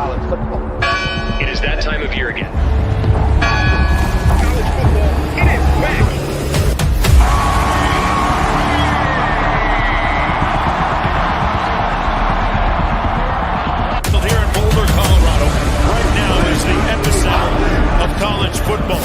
college football. It is that time of year again. College football, it is back. Here in Boulder, Colorado, right now is the epicenter of college football.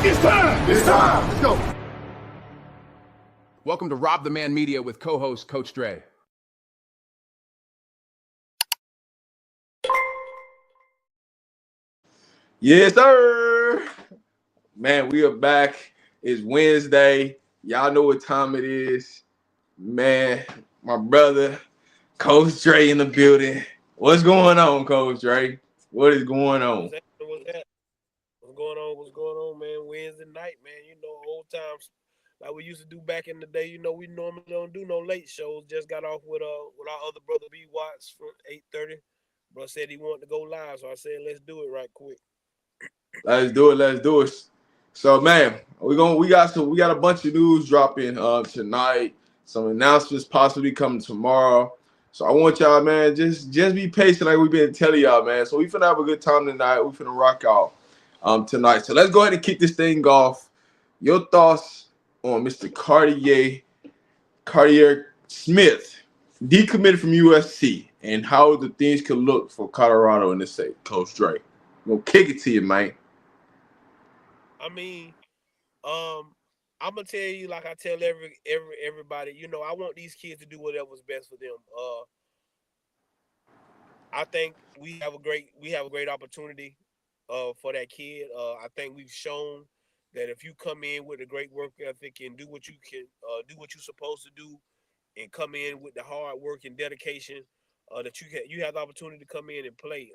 It's time. It's time. Let's go. Welcome to RobDaManMedia with co-host Coach Dre. Yes, sir. Man, we are back. It's Wednesday. Y'all know what time it is. Man, my brother, Coach Dre in the building. What's going on, Coach Dre? What is going on? What's going on, man? Wednesday night, man. You know, old times like we used to do back in the day. You know, we normally don't do no late shows. Just got off with our other brother B Watts from 8:30. Bro said he wanted to go live, so I said let's do it right quick. Let's do it. So, man, we got a bunch of news dropping tonight. Some announcements possibly coming tomorrow. So I want y'all, man, just be patient like we've been telling y'all, man. So we finna have a good time tonight. We finna rock out tonight. So let's go ahead and kick this thing off. Your thoughts on Mr. Cardier Smith, decommitted from USC, and how the things could look for Colorado in this state, Coach Dre. We'll kick it to you, man. I mean, I'm gonna tell you like I tell everybody. You know, I want these kids to do whatever's best for them. I think we have a great opportunity for that kid. I think we've shown that if you come in with a great work ethic and do what you're supposed to do, and come in with the hard work and dedication, that you have the opportunity to come in and play.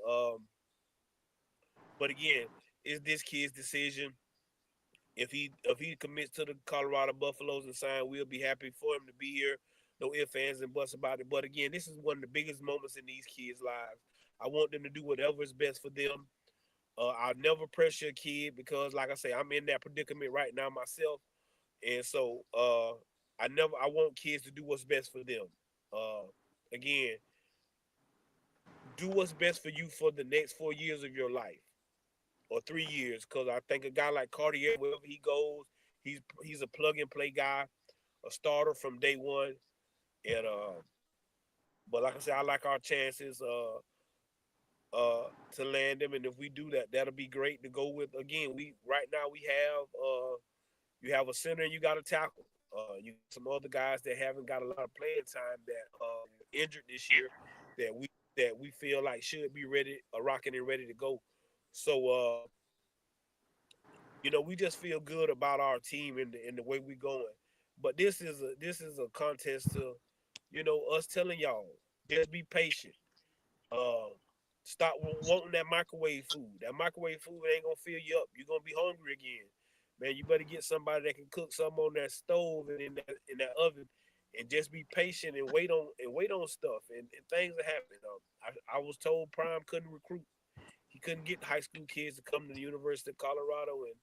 But again, it's this kid's decision. If he commits to the Colorado Buffaloes and sign, we'll be happy for him to be here. No ifs, ands, and buts about it. But again, this is one of the biggest moments in these kids' lives. I want them to do whatever is best for them. I'll never pressure a kid because, like I say, I'm in that predicament right now myself. And so I want kids to do what's best for them. Again, do what's best for you for the next 4 years of your life. Or 3 years, because I think a guy like Cardier, wherever he goes, he's a plug-and-play guy, a starter from day one. And but like I said, I like our chances to land him, and if we do that, that'll be great to go with. Again, right now we have you have a center and you got a tackle. You got some other guys that haven't got a lot of playing time that injured this year that we feel like should be ready, rocking and ready to go. So, you know, we just feel good about our team and the way we're going. But this is a contest to, you know, us telling y'all, just be patient. Stop wanting that microwave food. That microwave food ain't gonna fill you up. You're gonna be hungry again. Man, you better get somebody that can cook something on that stove and in that oven, and just be patient and wait on stuff and things that happen. I was told Prime couldn't recruit. He couldn't get high school kids to come to the University of Colorado, and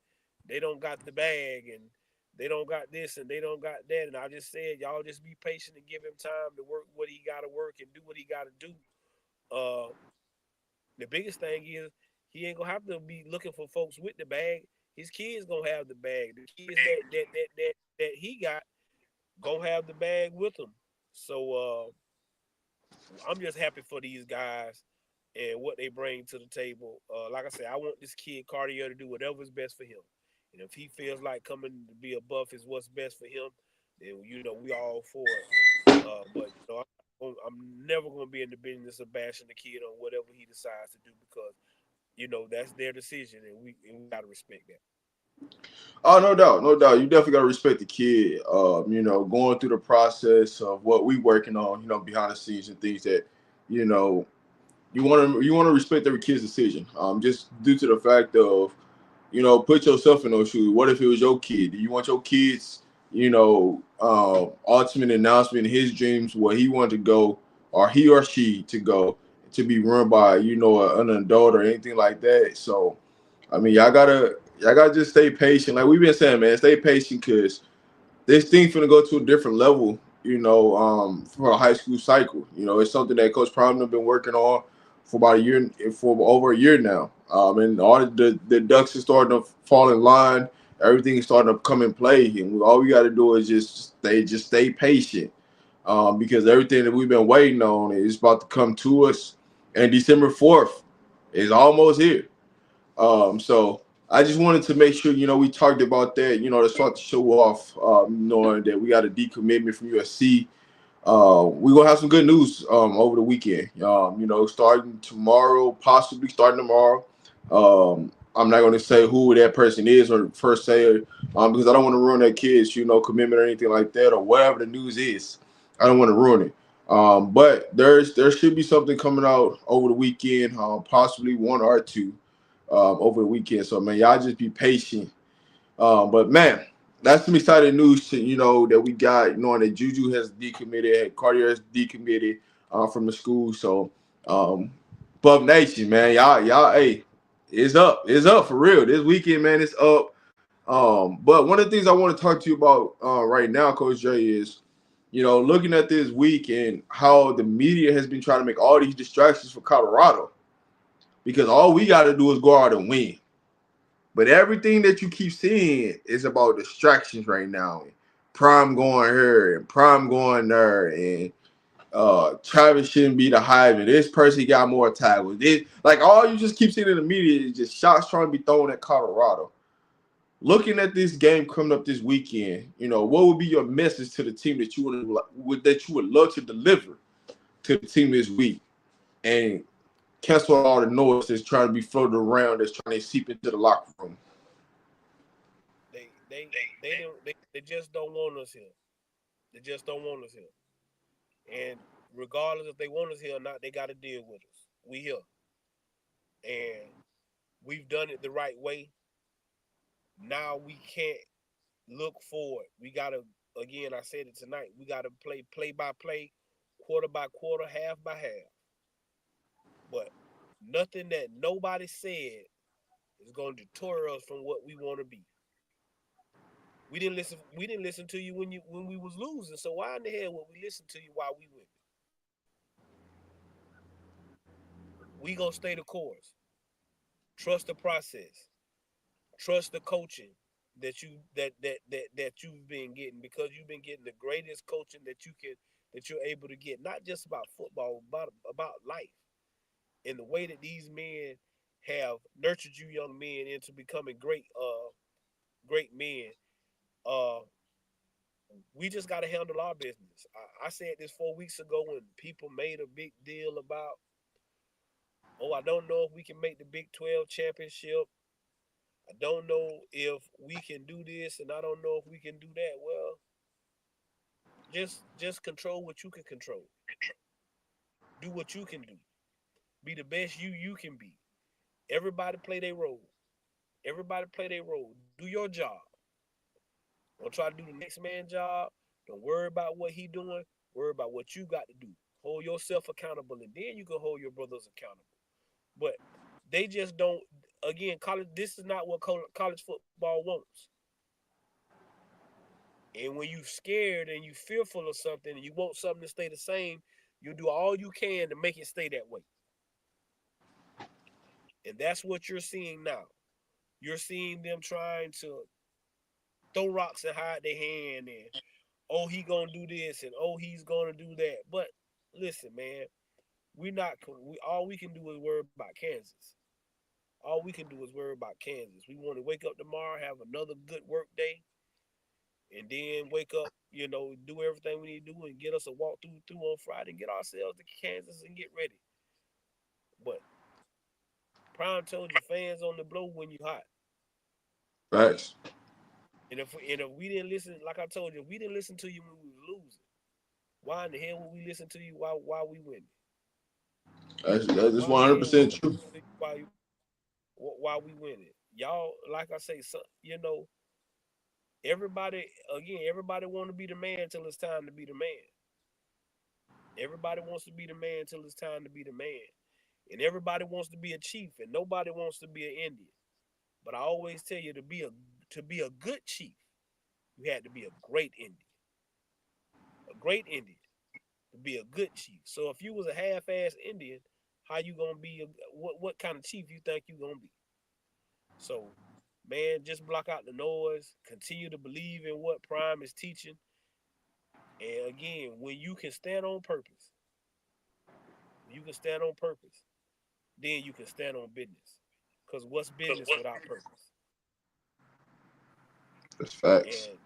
they don't got the bag, and they don't got this, and they don't got that. And I just said, y'all just be patient and give him time to work what he got to work and do what he got to do. The biggest thing is he ain't gonna have to be looking for folks with the bag. His kids gonna have the bag. The kids that he got gonna have the bag with him. So I'm just happy for these guys and what they bring to the table. Like I said, I want this kid Cardier to do whatever is best for him. And if he feels like coming to be a Buff is what's best for him, then, you know, we all for it. But, you know, I'm never going to be in the business of bashing the kid on whatever he decides to do because, you know, that's their decision, and we got to respect that. Oh, no doubt. You definitely got to respect the kid, you know, going through the process of what we working on, you know, behind the scenes and things that, you know, you want to respect every kid's decision, just due to the fact of, you know, put yourself in those shoes. What if it was your kid? Do you want your kids ultimate announcement in his dreams where he wanted to go, or he or she to go, to be run by, an adult or anything like that. So, I mean, y'all gotta just stay patient. Like we've been saying, man, stay patient because this thing's gonna go to a different level, for a high school cycle. It's something that Coach Prime have been working on for about a year, for over a year now. And all the ducks are starting to fall in line. Everything is starting to come in play, and all we got to do is just stay patient, because everything that we've been waiting on is about to come to us. And December 4th is almost here. So I just wanted to make sure, we talked about that, to start to show off, knowing that we got a decommitment from USC. We're going to have some good news over the weekend, starting tomorrow, possibly starting tomorrow. I'm not going to say who that person is or first say, because I don't want to ruin that kid's, commitment or anything like that, or whatever the news is. I don't want to ruin it. But there should be something coming out over the weekend, possibly one or two. Over the weekend. So, man, y'all just be patient. But, man, that's some exciting news that we got, knowing that Juju has decommitted, Cardier has decommitted from the school. So, Buff Nation, man, y'all, hey, it's up for real. This weekend, man, it's up. But one of the things I want to talk to you about right now, Coach Jay, is, looking at this week and how the media has been trying to make all these distractions for Colorado. Because all we got to do is go out and win. But everything that you keep seeing is about distractions right now. Prime going here and Prime going there. And Travis shouldn't be the Heisman. This person got more tackles. Like, all you just keep seeing in the media is just shots trying to be thrown at Colorado. Looking at this game coming up this weekend, what would be your message to the team that you would love to deliver to the team this week? And cancel all the noise that's trying to be floated around, that's trying to seep into the locker room. They just don't want us here. They just don't want us here. And regardless if they want us here or not, they got to deal with us. We here. And we've done it the right way. Now we can't look forward. We got to, again, I said it tonight, we got to play by play, quarter by quarter, half by half. But nothing that nobody said is going to deter us from what we want to be. We didn't listen to you when we was losing. So why in the hell would we listen to you while we win? We gonna stay the course. Trust the process. Trust the coaching that you've been getting, because you've been getting the greatest coaching that you're able to get, not just about football, but about life. And the way that these men have nurtured you young men into becoming great men. We just got to handle our business. I said this 4 weeks ago when people made a big deal about, I don't know if we can make the Big 12 championship. I don't know if we can do this, and I don't know if we can do that. Well, just control what you can control. Do what you can do. Be the best you can be. Everybody play their role. Do your job. Don't try to do the next man's job. Don't worry about what he doing. Worry about what you got to do. Hold yourself accountable, and then you can hold your brothers accountable. But they just don't. Again, this is not what college football wants. And when you're scared and you're fearful of something and you want something to stay the same, you'll do all you can to make it stay that way. And that's what you're seeing now. You're seeing them trying to throw rocks and hide their hand, and he gonna do this, and he's gonna do that. But listen, man, all we can do is worry about Kansas. All we can do is worry about Kansas. We want to wake up tomorrow, have another good work day, and then wake up, do everything we need to do and get us a walk through on Friday and get ourselves to Kansas and get ready. But Prime told you, fans on the blow when you hot. Right. And if we didn't listen, like I told you, if we didn't listen to you when we were losing, why in the hell would we listen to you while we winning? That's 100% true. While we winning, y'all, like I say, so, Everybody want to be the man until it's time to be the man. Everybody wants to be the man until it's time to be the man. And everybody wants to be a chief, and nobody wants to be an Indian. But I always tell you, to be a good chief, you had to be a great Indian. A great Indian to be a good chief. So if you was a half-ass Indian, how you gonna be? What kind of chief you think you gonna be? So, man, just block out the noise. Continue to believe in what Prime is teaching. And again, when you can stand on purpose, then you can stand on business. Because what's business without purpose? That's facts. And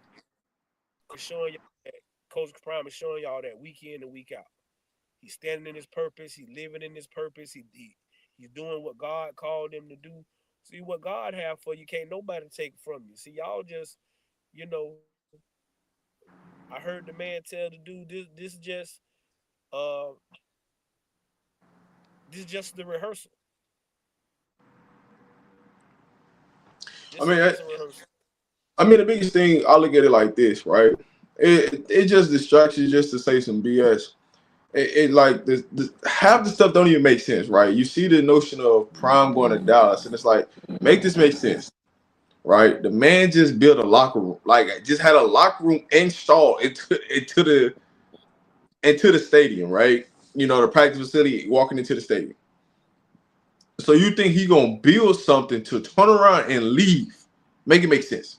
Coach Prime is showing y'all that week in and week out. He's standing in his purpose. He's living in his purpose. He's doing what God called him to do. See, what God have for you, can't nobody take from you. See, y'all just, I heard the man tell the dude, this just the rehearsal. The biggest thing, I look at it like this, right? It just distracts you just to say some BS. It like half the stuff don't even make sense, right? You see the notion of Prime going to Dallas, and it's like, make this make sense, right? The man just built a locker room, like just had a locker room installed into the stadium, right? The practice facility, walking into the stadium. So you think he gonna build something to turn around and leave? Make it make sense.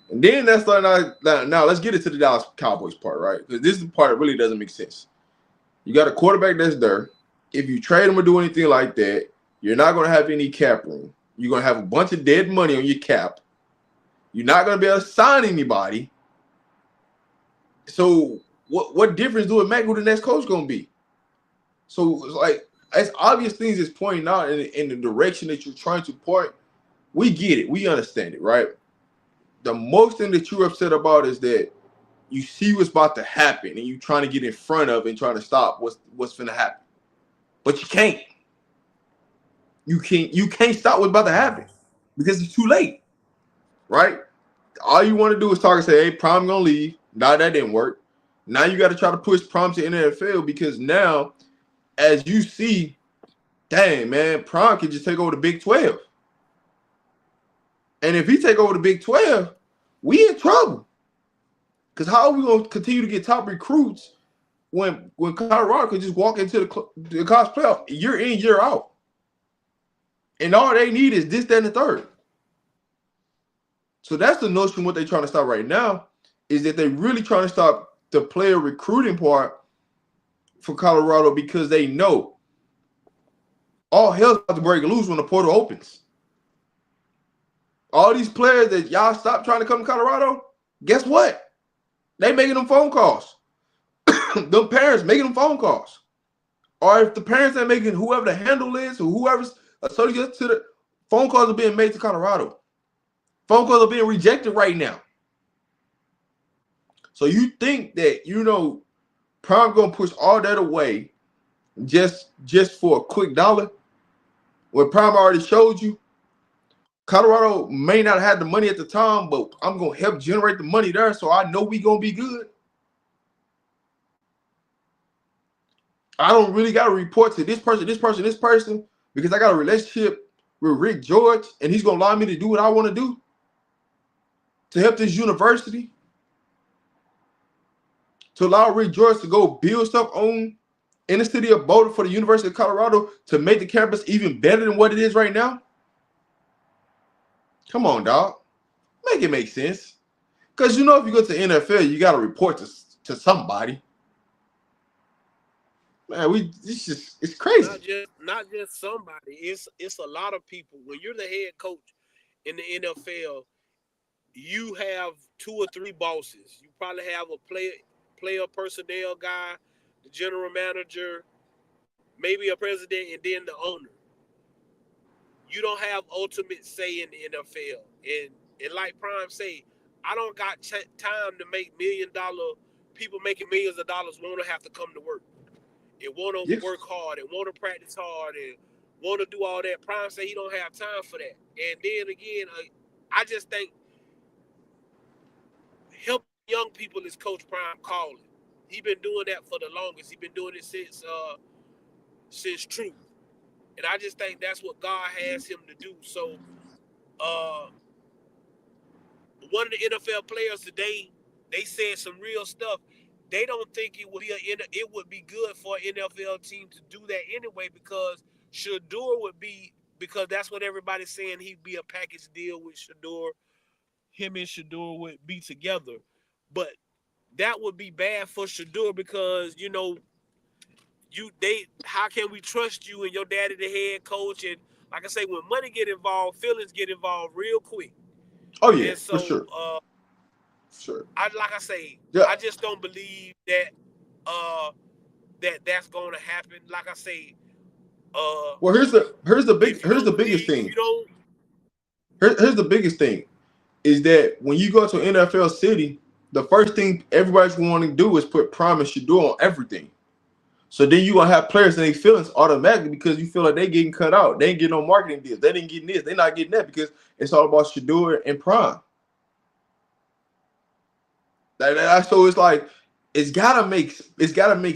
And then that's like, now let's get into the Dallas Cowboys part, right? Because this is the part that really doesn't make sense. You got a quarterback that's there. If you trade him or do anything like that, you're not going to have any cap room. You're going to have a bunch of dead money on your cap. You're not going to be able to sign anybody. So what difference do it make who the next coach going to be? So it's like, as obvious things is pointing out in the direction that you're trying to point, we get it. We understand it, right? The most thing that you're upset about is that you see what's about to happen and you're trying to get in front of and trying to stop what's going to happen. But you can't. You can't stop what's about to happen because it's too late, right? All you want to do is talk and say, hey, Prime going to leave. Now that didn't work. Now you got to try to push Prime to the NFL because now, as you see, dang, man, Prime can just take over the Big 12. And if he take over the Big 12, we in trouble. Because how are we going to continue to get top recruits when Colorado could just walk into the college playoff year in, year out? And all they need is this, that, and the third. So that's the notion what they're trying to stop right now is that they're really trying to stop the player recruiting part for Colorado because they know all hell's about to break loose when the portal opens. All these players that y'all stop trying to come to Colorado, guess what? They making them phone calls. The parents making them phone calls. Or if the parents ain't making whoever the handle is or whoever's associated to the phone calls are being made to Colorado. Phone calls are being rejected right now. So you think that, Prime going to push all that away just for a quick dollar? When Prime already showed you, Colorado may not have the money at the time, but I'm going to help generate the money there so I know we going to be good. I don't really got to report to this person because I got a relationship with Rick George and he's going to allow me to do what I want to do to help this university, to allow Rick George to go build stuff in the city of Boulder for the University of Colorado to make the campus even better than what it is right now. Come on, dog. Make it make sense. Because, if you go to the NFL, you got to report to somebody. Man, it's crazy. Not just somebody. It's a lot of people. When you're the head coach in the NFL, you have 2 or 3 bosses. You probably have a player personnel guy, the general manager, maybe a president, and then the owner. You don't have ultimate say in the NFL. And like Prime say, I don't got time to make people making millions of dollars want to have to come to work. And want to work hard and want to practice hard and want to do all that. Prime say he don't have time for that. And then again, I just think young people is Coach Prime calling. He been doing that for the longest. He been doing it since Truth. And I just think that's what God has him to do. So one of the NFL players today, they said some real stuff. They don't think it would be good for an NFL team to do that anyway, because because that's what everybody's saying, he'd be a package deal with Shador. Him and Shador would be together. But that would be bad for Shador because, how can we trust you and your daddy the head coach? And like I say, when money get involved, feelings get involved real quick. Oh yeah, and so, for sure. Sure. I just don't believe that that's going to happen. Like I say, well, here's the biggest thing. Here's the biggest thing is that when you go to an NFL city, the first thing everybody's going to do is put Prime and Shador on everything. So then you're going to have players and their feelings automatically because you feel like they getting cut out. They ain't getting no marketing deals. They didn't get this. They're not getting that because it's all about Shador and Prime. So it's like it's gotta make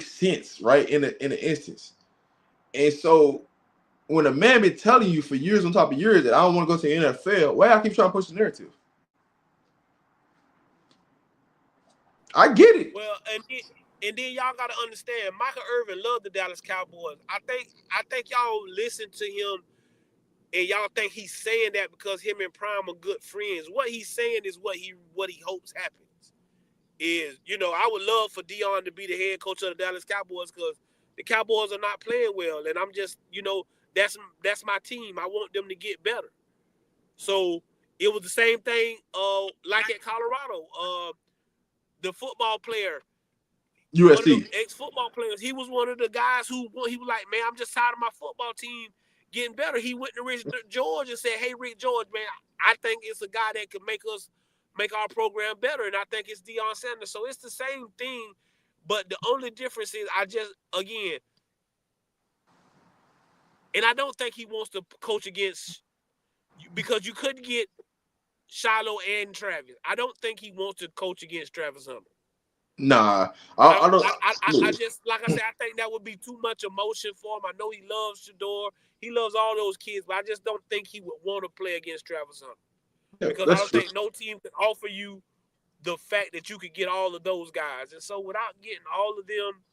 sense, right? In an instance. And so when a man been telling you for years on top of years that I don't want to go to the NFL, why I keep trying to push the narrative? I get it. Well, and then y'all gotta understand, Michael Irvin loved the Dallas Cowboys. I think y'all listen to him and y'all think he's saying that because him and Prime are good friends. What he's saying is what he hopes happens. I would love for Dion to be the head coach of the Dallas Cowboys because the Cowboys are not playing well, and I'm just, that's my team. I want them to get better. So it was the same thing, like at Colorado. The football player, USC, ex-football players, he was one of the guys he was like, man, I'm just tired of my football team getting better. He went to Rick George and said, hey, Rick George, man, I think it's a guy that could make our program better, and I think it's Deion Sanders. So it's the same thing, but the only difference is and I don't think he wants to coach against, because you couldn't get Shiloh and Travis. I don't think he wants to coach against Travis Hunter. Nah, I don't. I just, like I said, I think that would be too much emotion for him. I know he loves Shador. He loves all those kids, but I just don't think he would want to play against Travis Hunter. Because I don't think no team can offer you the fact that you could get all of those guys. And so without getting all of them,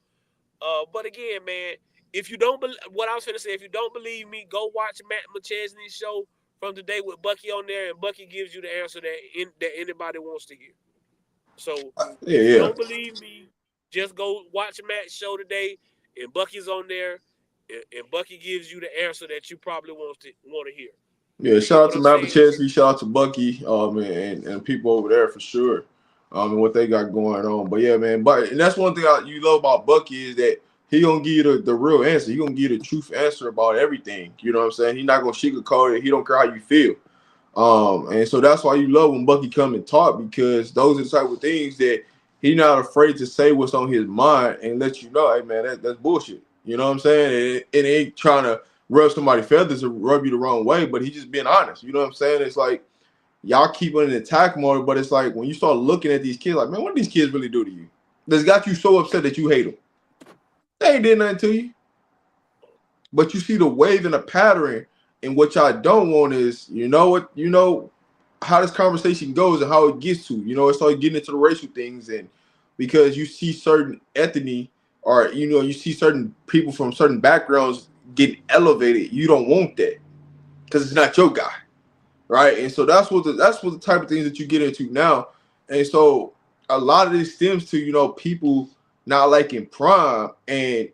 but again, man, if you don't believe what I was going to say, if you don't believe me, go watch Matt McChesney's show from today with Bucky on there, and Bucky gives you the answer that anybody wants to hear. So if you don't believe me, just go watch Matt's show today, and Bucky's on there, and Bucky gives you the answer that you probably want to hear. Yeah, shout out to Matt McChesney, shout out to Bucky, and people over there for sure, and what they got going on. But yeah, man, and that's one thing you love about Bucky is that he gonna give you the real answer. He gonna give you the truth answer about everything. You know what I'm saying? He's not gonna sugarcoat it. He don't care how you feel. And so that's why you love when Bucky come and talk, because those are the type of things that he's not afraid to say what's on his mind and let you know, hey man, that's bullshit. You know what I'm saying? It ain't trying to rub somebody's feathers or rub you the wrong way, but he's just being honest. You know what I'm saying? It's like y'all keep on in attack mode, but it's like when you start looking at these kids, like, man, what do these kids really do to you? That's got you so upset that you hate them. They ain't did nothing to you. But you see the wave and the pattern, and what y'all don't want is, how this conversation goes and how it gets to. It starts getting into the racial things, and because you see certain ethnicity or you see certain people from certain backgrounds get elevated, you don't want that because it's not your guy, right? And so that's what the type of things that you get into now. And so a lot of this stems to people not liking Prime, and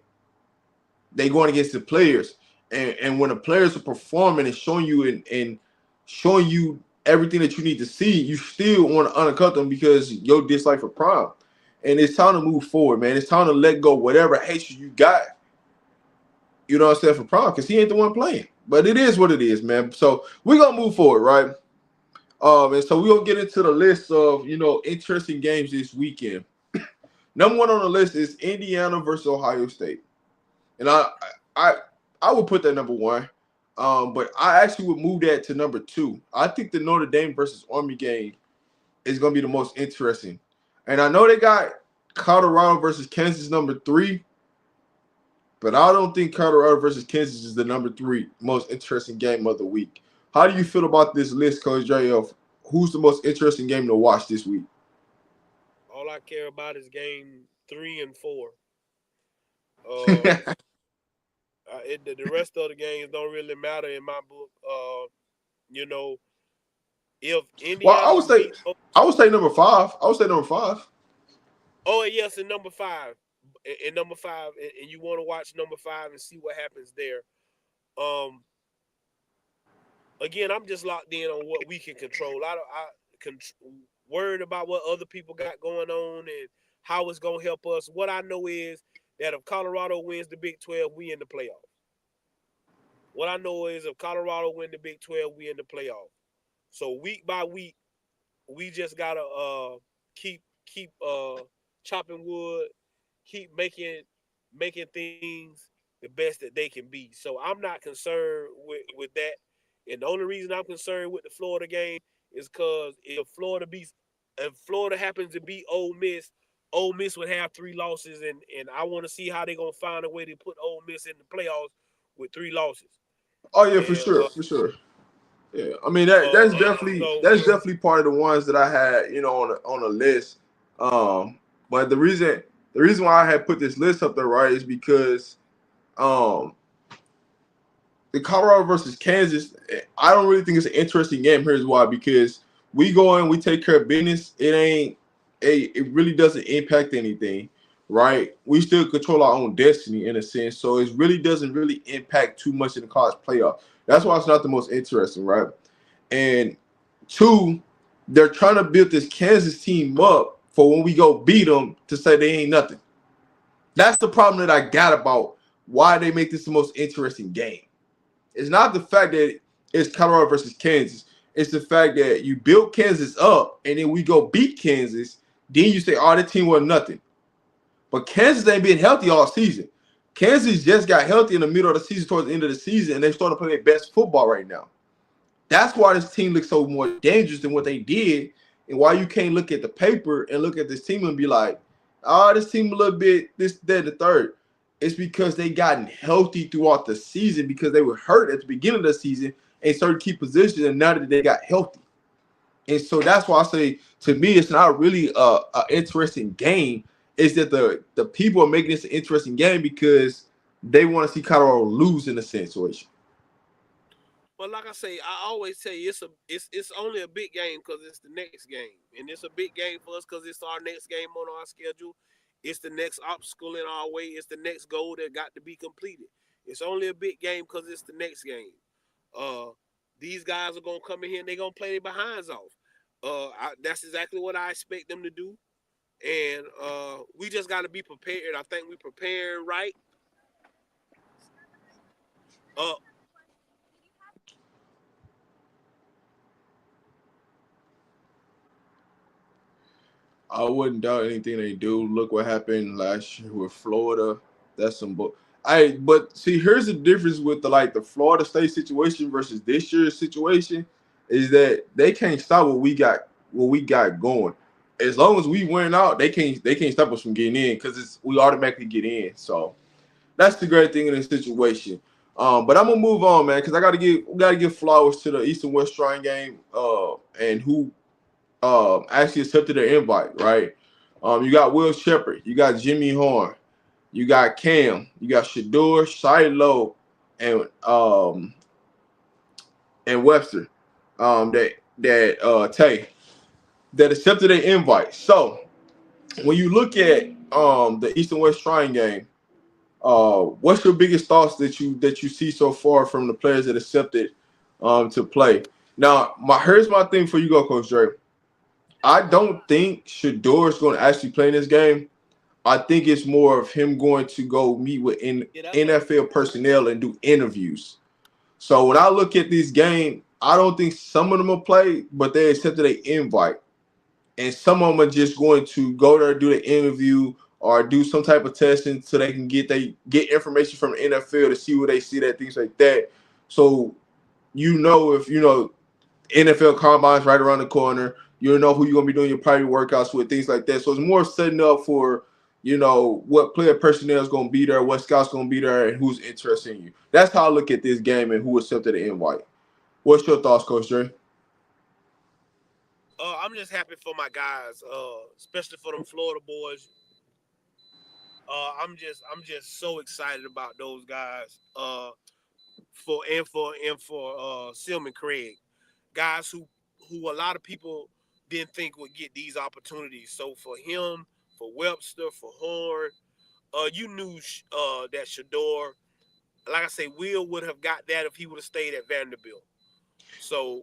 they going against the players. And when the players are performing and showing you and showing you everything that you need to see, you still want to undercut them because your dislike for Prime. And it's time to move forward, man. It's time to let go whatever hatred you got. You know what I'm saying, for Prime, because he ain't the one playing. But it is what it is, man. So we're gonna move forward, right? And so we're gonna get into the list of interesting games this weekend. Number one on the list is Indiana versus Ohio State. And I would put that number one. But I actually would move that to number two. I think the Notre Dame versus Army game is going to be the most interesting. And I know they got Colorado versus Kansas number 3, but I don't think Colorado versus Kansas is the number 3 most interesting game of the week. How do you feel about this list, Coach Dre, of who's the most interesting game to watch this week? All I care about is game 3 and 4. The rest of the games don't really matter in my book. You know, if Indiana Well, I would say number 5. I would say number 5. Oh yes, and number 5, and number 5, and you want to watch number 5 and see what happens there. Again, I'm just locked in on what we can control. Worried about what other people got going on and how it's gonna help us. What I know is that if Colorado wins the Big 12, we in the playoff. What I know is if Colorado win the Big 12, we in the playoff. So week by week, we just gotta keep chopping wood, keep making things the best that they can be. So I'm not concerned with that. And the only reason I'm concerned with the Florida game is because if Florida happens to beat Ole Miss would have 3 losses, and I want to see how they're gonna find a way to put Ole Miss in the playoffs with 3 losses. Oh yeah, for sure. Yeah, I mean that's definitely part of the ones that I had, on the list. But the reason why I had put this list up there, right, is because the Colorado versus Kansas, I don't really think it's an interesting game. Here's why: because we go in, we take care of business. It really doesn't impact anything, right? We still control our own destiny in a sense, so it really doesn't really impact too much in the college playoff. That's why it's not the most interesting, right? And 2, they're trying to build this Kansas team up for when we go beat them to say they ain't nothing. That's the problem that I got about why they make this the most interesting game. It's not the fact that it's Colorado versus Kansas. It's the fact that you build Kansas up and then we go beat Kansas. Then you say, oh, that team was nothing. But Kansas ain't been healthy all season. Kansas just got healthy in the middle of the season, towards the end of the season, and they started playing their best football right now. That's why this team looks so more dangerous than what they did, and why you can't look at the paper and look at this team and be like, oh, this team a little bit this, that, and the third. It's because they gotten healthy throughout the season because they were hurt at the beginning of the season in certain key positions, and now that they got healthy. And so that's why I say, to me, it's not really an interesting game. It's that the people are making this an interesting game because they want to see Colorado lose in a situation. But like I say, I always tell you, it's only a big game because it's the next game, and it's a big game for us because it's our next game on our schedule. It's the next obstacle in our way. It's the next goal that got to be completed. It's only a big game because it's the next game. These guys are gonna come in here and they're gonna play their behinds off. That's exactly what I expect them to do. And we just got to be prepared. I think we prepared right. I wouldn't doubt anything they do. Look what happened last year with Florida. That's some book. But see, here's the difference with the Florida State situation versus this year's situation is that they can't stop what we got going. As long as we win out, they can't stop us from getting in because we automatically get in. So that's the great thing in this situation. But I'm gonna move on, man, because we gotta give flowers to the East and West Shrine game and who actually accepted their invite, right? You got Will Shepherd, you got Jimmy Horn, you got Cam, you got Shador, Shiloh, and Webster, Tay, that accepted their invite. So when you look at the East and West Shrine game, what's your biggest thoughts that you see so far from the players that accepted to play? Now, here's my thing for you, Coach Dre. I don't think Shador is going to actually play in this game. I think it's more of him going to go meet with NFL personnel and do interviews. So when I look at this game, I don't think some of them will play, but they accepted an invite. And some of them are just going to go there, do the interview, or do some type of testing so they can get information from the NFL to see what they see, things like that. So if NFL Combine's right around the corner, You don't know who you're gonna be doing your private workouts with, things like that. So it's more setting up for, what player personnel is gonna be there, what scouts gonna be there, and who's interested in you. That's how I look at this game and who accepted the invite. What's your thoughts, Coach Dre? I'm just happy for my guys, especially for them Florida boys. I'm just so excited about those guys. For Silman Craig, guys who a lot of people didn't think would get these opportunities. So for him, for Webster, for Horn, you knew that Shador, like I say, Will would have got that if he would have stayed at Vanderbilt. So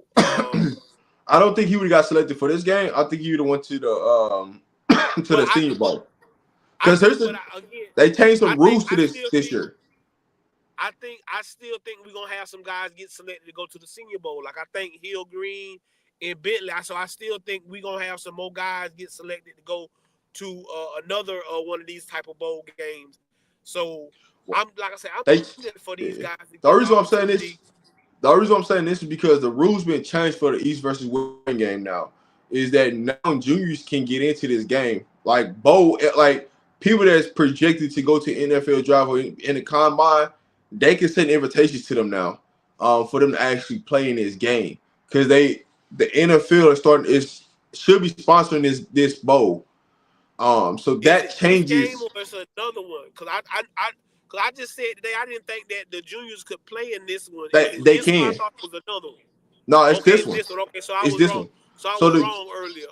I don't think he would have got selected for this game. I think he would have went to the to the Senior Bowl. Because they changed some rules to this year. I still think we're gonna have some guys get selected to go to the Senior Bowl. Like I think Hill Green and Bentley. So I still think we're gonna have some more guys get selected to go to another one of these type of bowl games. So I'm for these guys. The reason I'm saying this is because the rules been changed for the East versus West game now. Is that now juniors can get into this game like people that's projected to go to NFL draft or in the combine. They can send invitations to them now, for them to actually play in this game because the NFL should be sponsoring this bowl. So that changes. This game or it's another one? Because I just said today I didn't think that the juniors could play in this one. They can. I thought it was another one. No, it's this one. Okay, so I was wrong. One. So I was wrong earlier.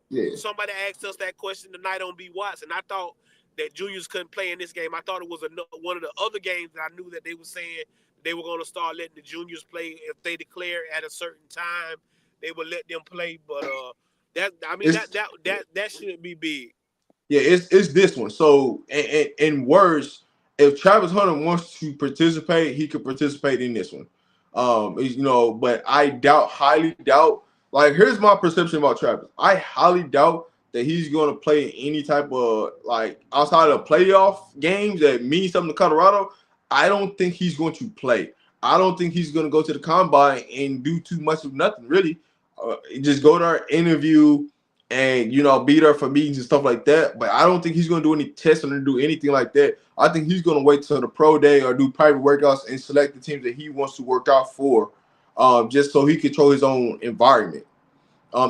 Yeah. Somebody asked us that question tonight on B. Watts, and I thought that juniors couldn't play in this game. I thought it was one of the other games that I knew that they were saying they were going to start letting the juniors play if they declare at a certain time. They would let them play, but that shouldn't be big. Yeah, it's this one. So in words, if Travis Hunter wants to participate, he could participate in this one. But I highly doubt. Like, here's my perception about Travis. I highly doubt that he's going to play any type of, like, outside of playoff games that mean something to Colorado. I don't think he's going to play. I don't think he's going to go to the combine and do too much of nothing, really. Just go there, interview, and, be there for meetings and stuff like that. But I don't think he's going to do any testing or do anything like that. I think he's going to wait till the pro day or do private workouts and select the teams that he wants to work out for, just so he control his own environment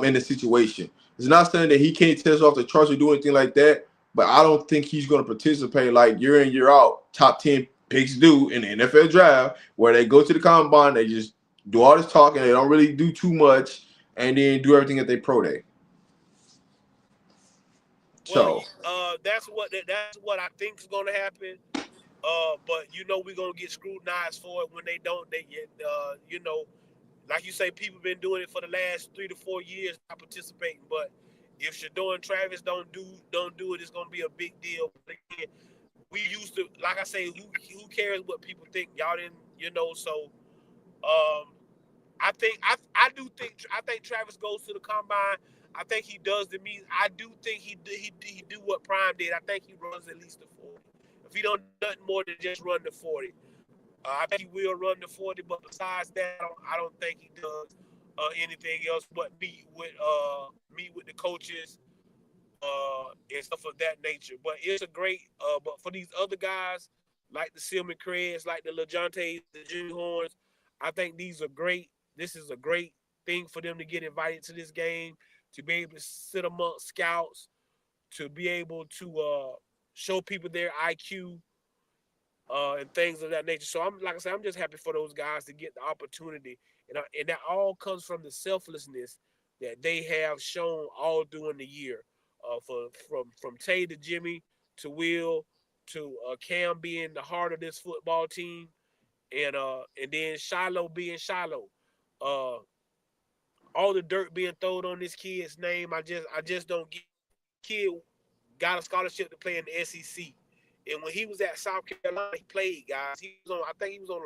in the situation. It's not saying that he can't test off the charts or do anything like that, but I don't think he's going to participate like year in, year out, top 10 picks do in the NFL draft, where they go to the combine, they just do all this talking, they don't really do too much, and then do everything at their pro day. Well, that's what I think is going to happen. But we're going to get scrutinized for it when they don't. They get, like you say, people been doing it for the last 3 to 4 years, not participating. But if Shador and Travis don't do it, it's going to be a big deal. But again, we used to, like I say, who cares what people think? Y'all didn't, So, I think Travis goes to the combine. I think he does the meet. I do think he do what Prime did. I think he runs at least the 40. If he don't do nothing more than just run the 40, I think he will run the 40. But besides that, I don't think he does anything else but meet with the coaches and stuff of that nature. But it's a great. But for these other guys like the Silman Craigs, like the LeJontay's, the Jimmy Horns, I think these are great. This is a great thing for them to get invited to this game, to be able to sit amongst scouts, to be able to show people their IQ and things of that nature. So I'm just happy for those guys to get the opportunity, and that all comes from the selflessness that they have shown all during the year. From Tay to Jimmy to Will to Cam being the heart of this football team, and then Shiloh being Shiloh. All the dirt being thrown on this kid's name, I just don't get. Kid got a scholarship to play in the SEC, and when he was at South Carolina, he played, guys. I think he was on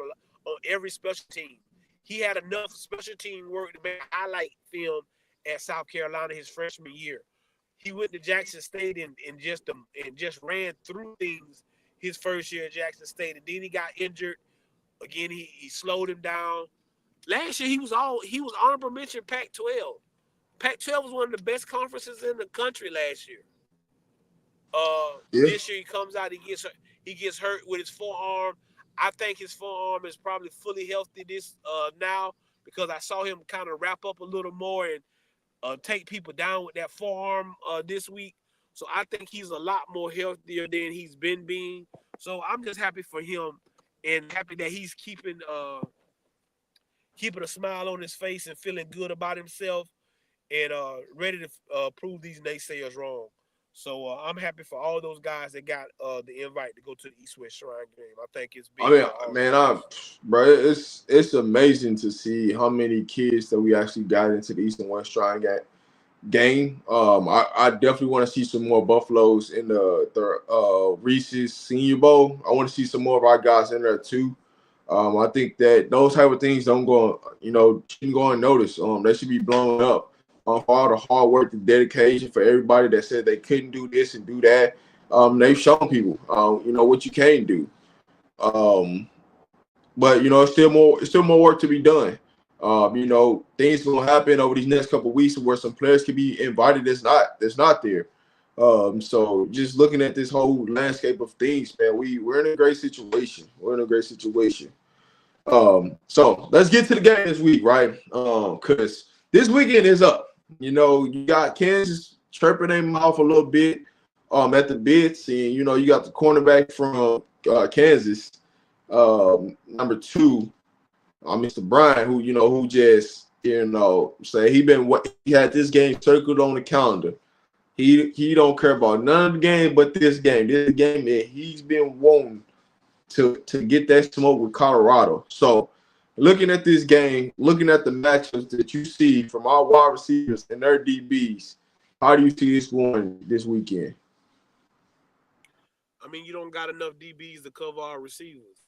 every special team. He had enough special team work to make a highlight film at South Carolina his freshman year. He went to Jackson State and just ran through things his first year at Jackson State, and then he got injured. Again, he slowed him down. Last year he was honorable mention Pac-12. Pac-12 was one of the best conferences in the country last year. Yeah. This year he comes out, he gets hurt with his forearm. I think his forearm is probably fully healthy now because I saw him kind of wrap up a little more and take people down with that forearm this week. So I think he's a lot more healthier than he's been being. So I'm just happy for him and happy that he's keeping a smile on his face and feeling good about himself and ready to prove these naysayers wrong. So I'm happy for all those guys that got the invite to go to the East-West Shrine game. I think it's big. I mean, man, bro, it's amazing to see how many kids that we actually got into the East and West Shrine game. I definitely want to see some more Buffaloes in the Reese's Senior Bowl. I want to see some more of our guys in there too. I think that those type of things don't go, shouldn't go unnoticed. They should be blown up for all the hard work and dedication for everybody that said they couldn't do this and do that. They've shown people, what you can do. But it's still more work to be done. Things gonna happen over these next couple of weeks where some players can be invited that's not there. So just looking at this whole landscape of things, man, we're in a great situation. So let's get to the game this week, right? Because this weekend is up. You got Kansas chirping their mouth a little bit at the bits, and you got the cornerback from Kansas, number 2, Mr. Brian, who just say he had this game circled on the calendar. He don't care about none of the game but this game. This game that he's been wanting to get that smoke with Colorado. So looking at this game, looking at the matchups that you see from our wide receivers and their DBs, how do you see this going this weekend? I mean, you don't got enough DBs to cover our receivers.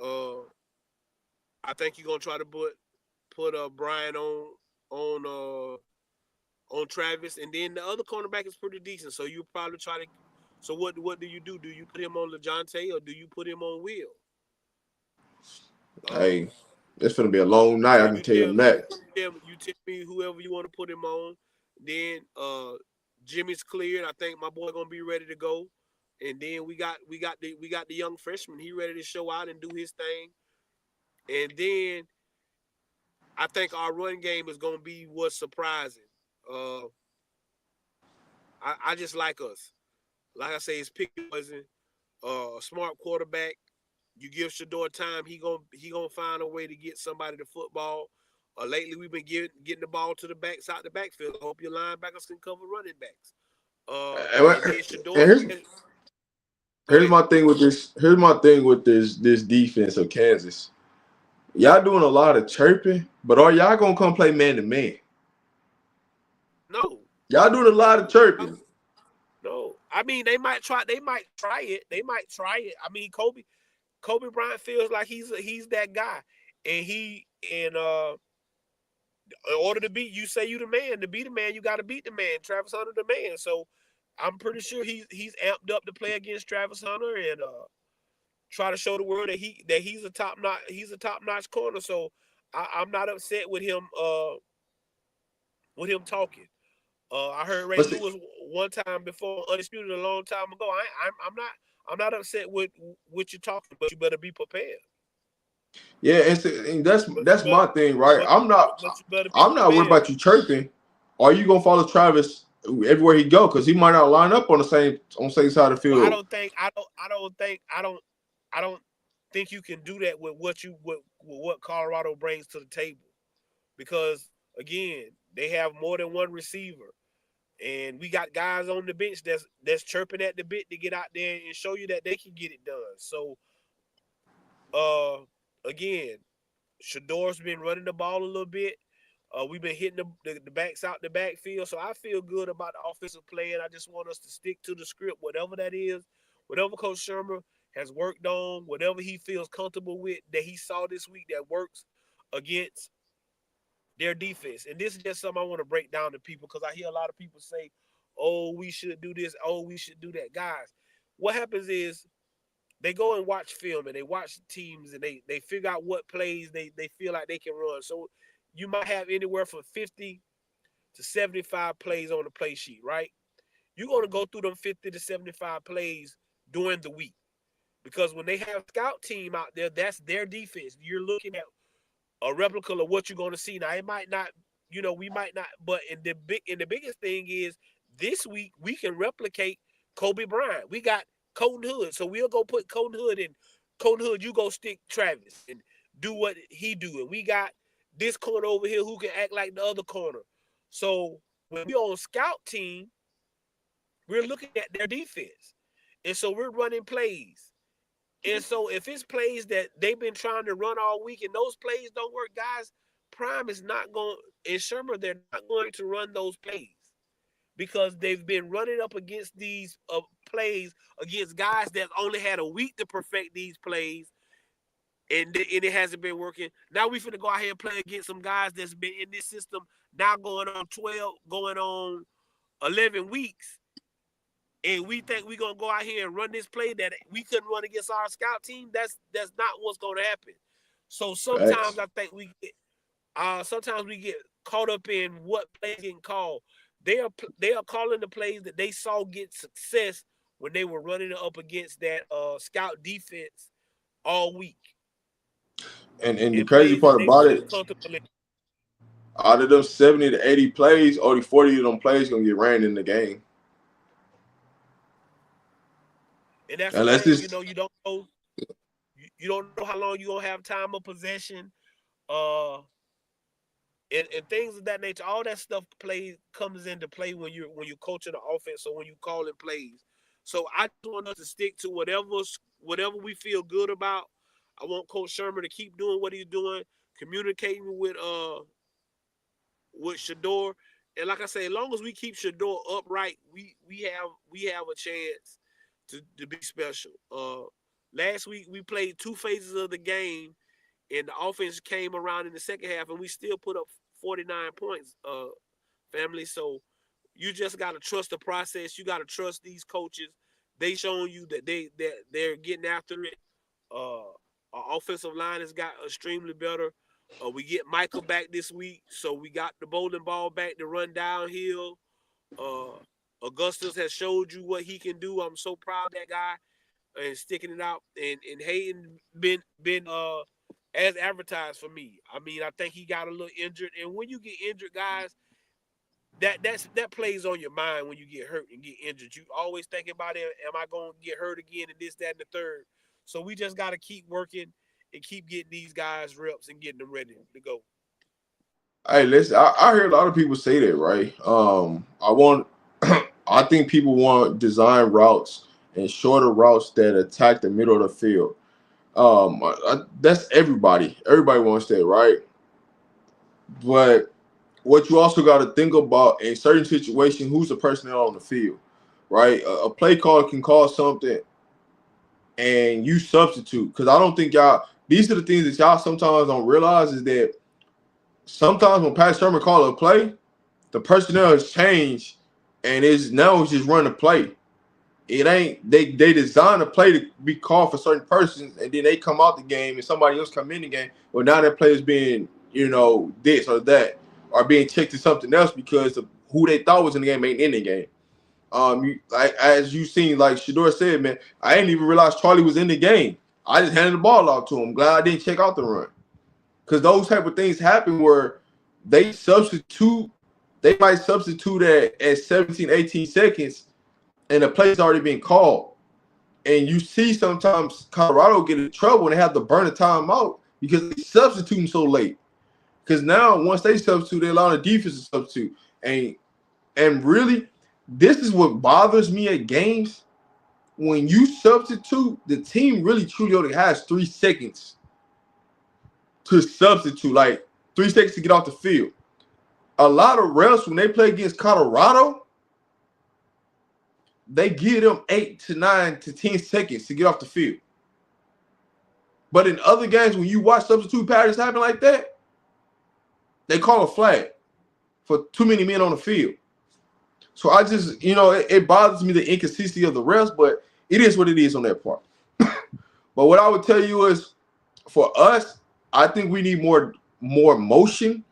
I think you're gonna try to put Brian on Travis, and then the other cornerback is pretty decent. So you probably try to. So what do you do? Do you put him on LeJontay or do you put him on Will? Hey, it's gonna be a long night. I can tell you that. You tell me whoever you want to put him on. Then Jimmy's cleared. I think my boy gonna be ready to go. And then we got the young freshman. He ready to show out and do his thing. And then I think our run game is gonna be what's surprising. I just like us. Like I say, it's picky poison. A smart quarterback. You give Shador time, he gonna find a way to get somebody the football. Lately, we've been getting the ball to the backs out the backfield. I hope your linebackers can cover running backs. Here's my thing with this. Here's my thing with this defense of Kansas. Y'all doing a lot of chirping, but are y'all gonna come play man to man? No. Y'all doing a lot of chirping. No. I mean, they might try it. I mean, Kobe Bryant feels like he's that guy, and in order to beat, you say you the man. To be the man, you got to beat the man. Travis Hunter the man. So I'm pretty sure he's amped up to play against Travis Hunter and try to show the world that he's a top notch corner. So I'm not upset with him talking. I heard Ray Lewis one time before Undisputed a long time ago. I'm not upset with what you're talking, but you better be prepared. Yeah, and that's my thing, right? I'm not worried about you chirping. Are you gonna follow Travis everywhere he go? Because he might not line up on the same side of the field. I don't think you can do that with what Colorado brings to the table, because again, they have more than one receiver, and we got guys on the bench that's chirping at the bit to get out there and show you that they can get it done. So, again, Shador's been running the ball a little bit. We've been hitting the backs out the backfield, so I feel good about the offensive play, and I just want us to stick to the script, whatever that is, whatever Coach Shermer has worked on, whatever he feels comfortable with that he saw this week that works against their defense. And this is just something I want to break down to people, because I hear a lot of people say, oh, we should do this, oh, we should do that. Guys, what happens is they go and watch film and they watch teams and they figure out what plays they feel like they can run. So you might have anywhere from 50 to 75 plays on the play sheet, right? You're going to go through them 50 to 75 plays during the week. Because when they have scout team out there, that's their defense. You're looking at a replica of what you're going to see. Now, it might not, we might not, but the biggest thing is this week we can replicate Kobe Bryant. We got Colton Hood, so we'll go put Colton Hood in. Colton Hood, you go stick Travis and do what he do. And we got this corner over here who can act like the other corner. So when we on scout team, we're looking at their defense. And so we're running plays. And so if it's plays that they've been trying to run all week and those plays don't work, guys, Prime is not going, and Shermer, they're not going to run those plays because they've been running up against these plays against guys that only had a week to perfect these plays, and it hasn't been working. Now we finna go out here and play against some guys that's been in this system now going on 11 weeks. And we think we're going to go out here and run this play that we couldn't run against our scout team. That's not what's going to happen. So sometimes I think we get caught up in what plays getting called. They are calling the plays that they saw get success when they were running up against that scout defense all week. And the crazy part about it, out of them 70 to 80 plays, only 40 of them plays going to get ran in the game. And that's the thing, you don't know. You don't know how long you're gonna have time of possession, and things of that nature. All that stuff comes into play when you're coaching the offense or when you calling plays. So I just want us to stick to whatever we feel good about. I want Coach Shermer to keep doing what he's doing, communicating with Shedeur. And like I say, as long as we keep Shedeur upright, we have a chance to be special. Last week we played two phases of the game, and the offense came around in the second half, and we still put up 49 points, family. So you just got to trust the process. You got to trust these coaches. They showing you that they're getting after it. Our offensive line has got extremely better. We get Michael back this week, so we got the bowling ball back to run downhill. Augustus has showed you what he can do. I'm so proud of that guy and sticking it out. And Hayden been as advertised for me. I mean, I think he got a little injured. And when you get injured, guys, that plays on your mind when you get hurt and get injured. You always thinking about it. Am I going to get hurt again and this, that, and the third? So we just got to keep working and keep getting these guys reps and getting them ready to go. Hey, listen, I hear a lot of people say that, right? I think people want design routes and shorter routes that attack the middle of the field. That's everybody. Everybody wants that, right? But what you also got to think about in certain situations, who's the personnel on the field, right? A play caller can call something and you substitute. Because I don't think these are the things that y'all sometimes don't realize is that sometimes when Pat Shermer calls a play, the personnel has changed. And it's just run the play. It ain't they design a play to be called for certain persons, and then they come out the game and somebody else come in the game. Well, now that play is being, this or that, or being checked to something else because of who they thought was in the game ain't in the game. As you seen, like Shedeur said, man, I didn't even realize Charlie was in the game. I just handed the ball out to him. Glad I didn't check out the run. Because those type of things happen where they might substitute at 17, 18 seconds, and the play's already been called. And you see sometimes Colorado get in trouble and they have to burn the timeout because they substituting so late. Because now once they substitute, they allow the defense to substitute. And really, this is what bothers me at games. When you substitute, the team really truly only has 3 seconds to substitute, like 3 seconds to get off the field. A lot of refs, when they play against Colorado, they give them 8 to 9 to 10 seconds to get off the field. But in other games, when you watch substitute patterns happen like that, they call a flag for too many men on the field. So I just, it bothers me the inconsistency of the refs, but it is what it is on that part. But what I would tell you is, for us, I think we need more motion.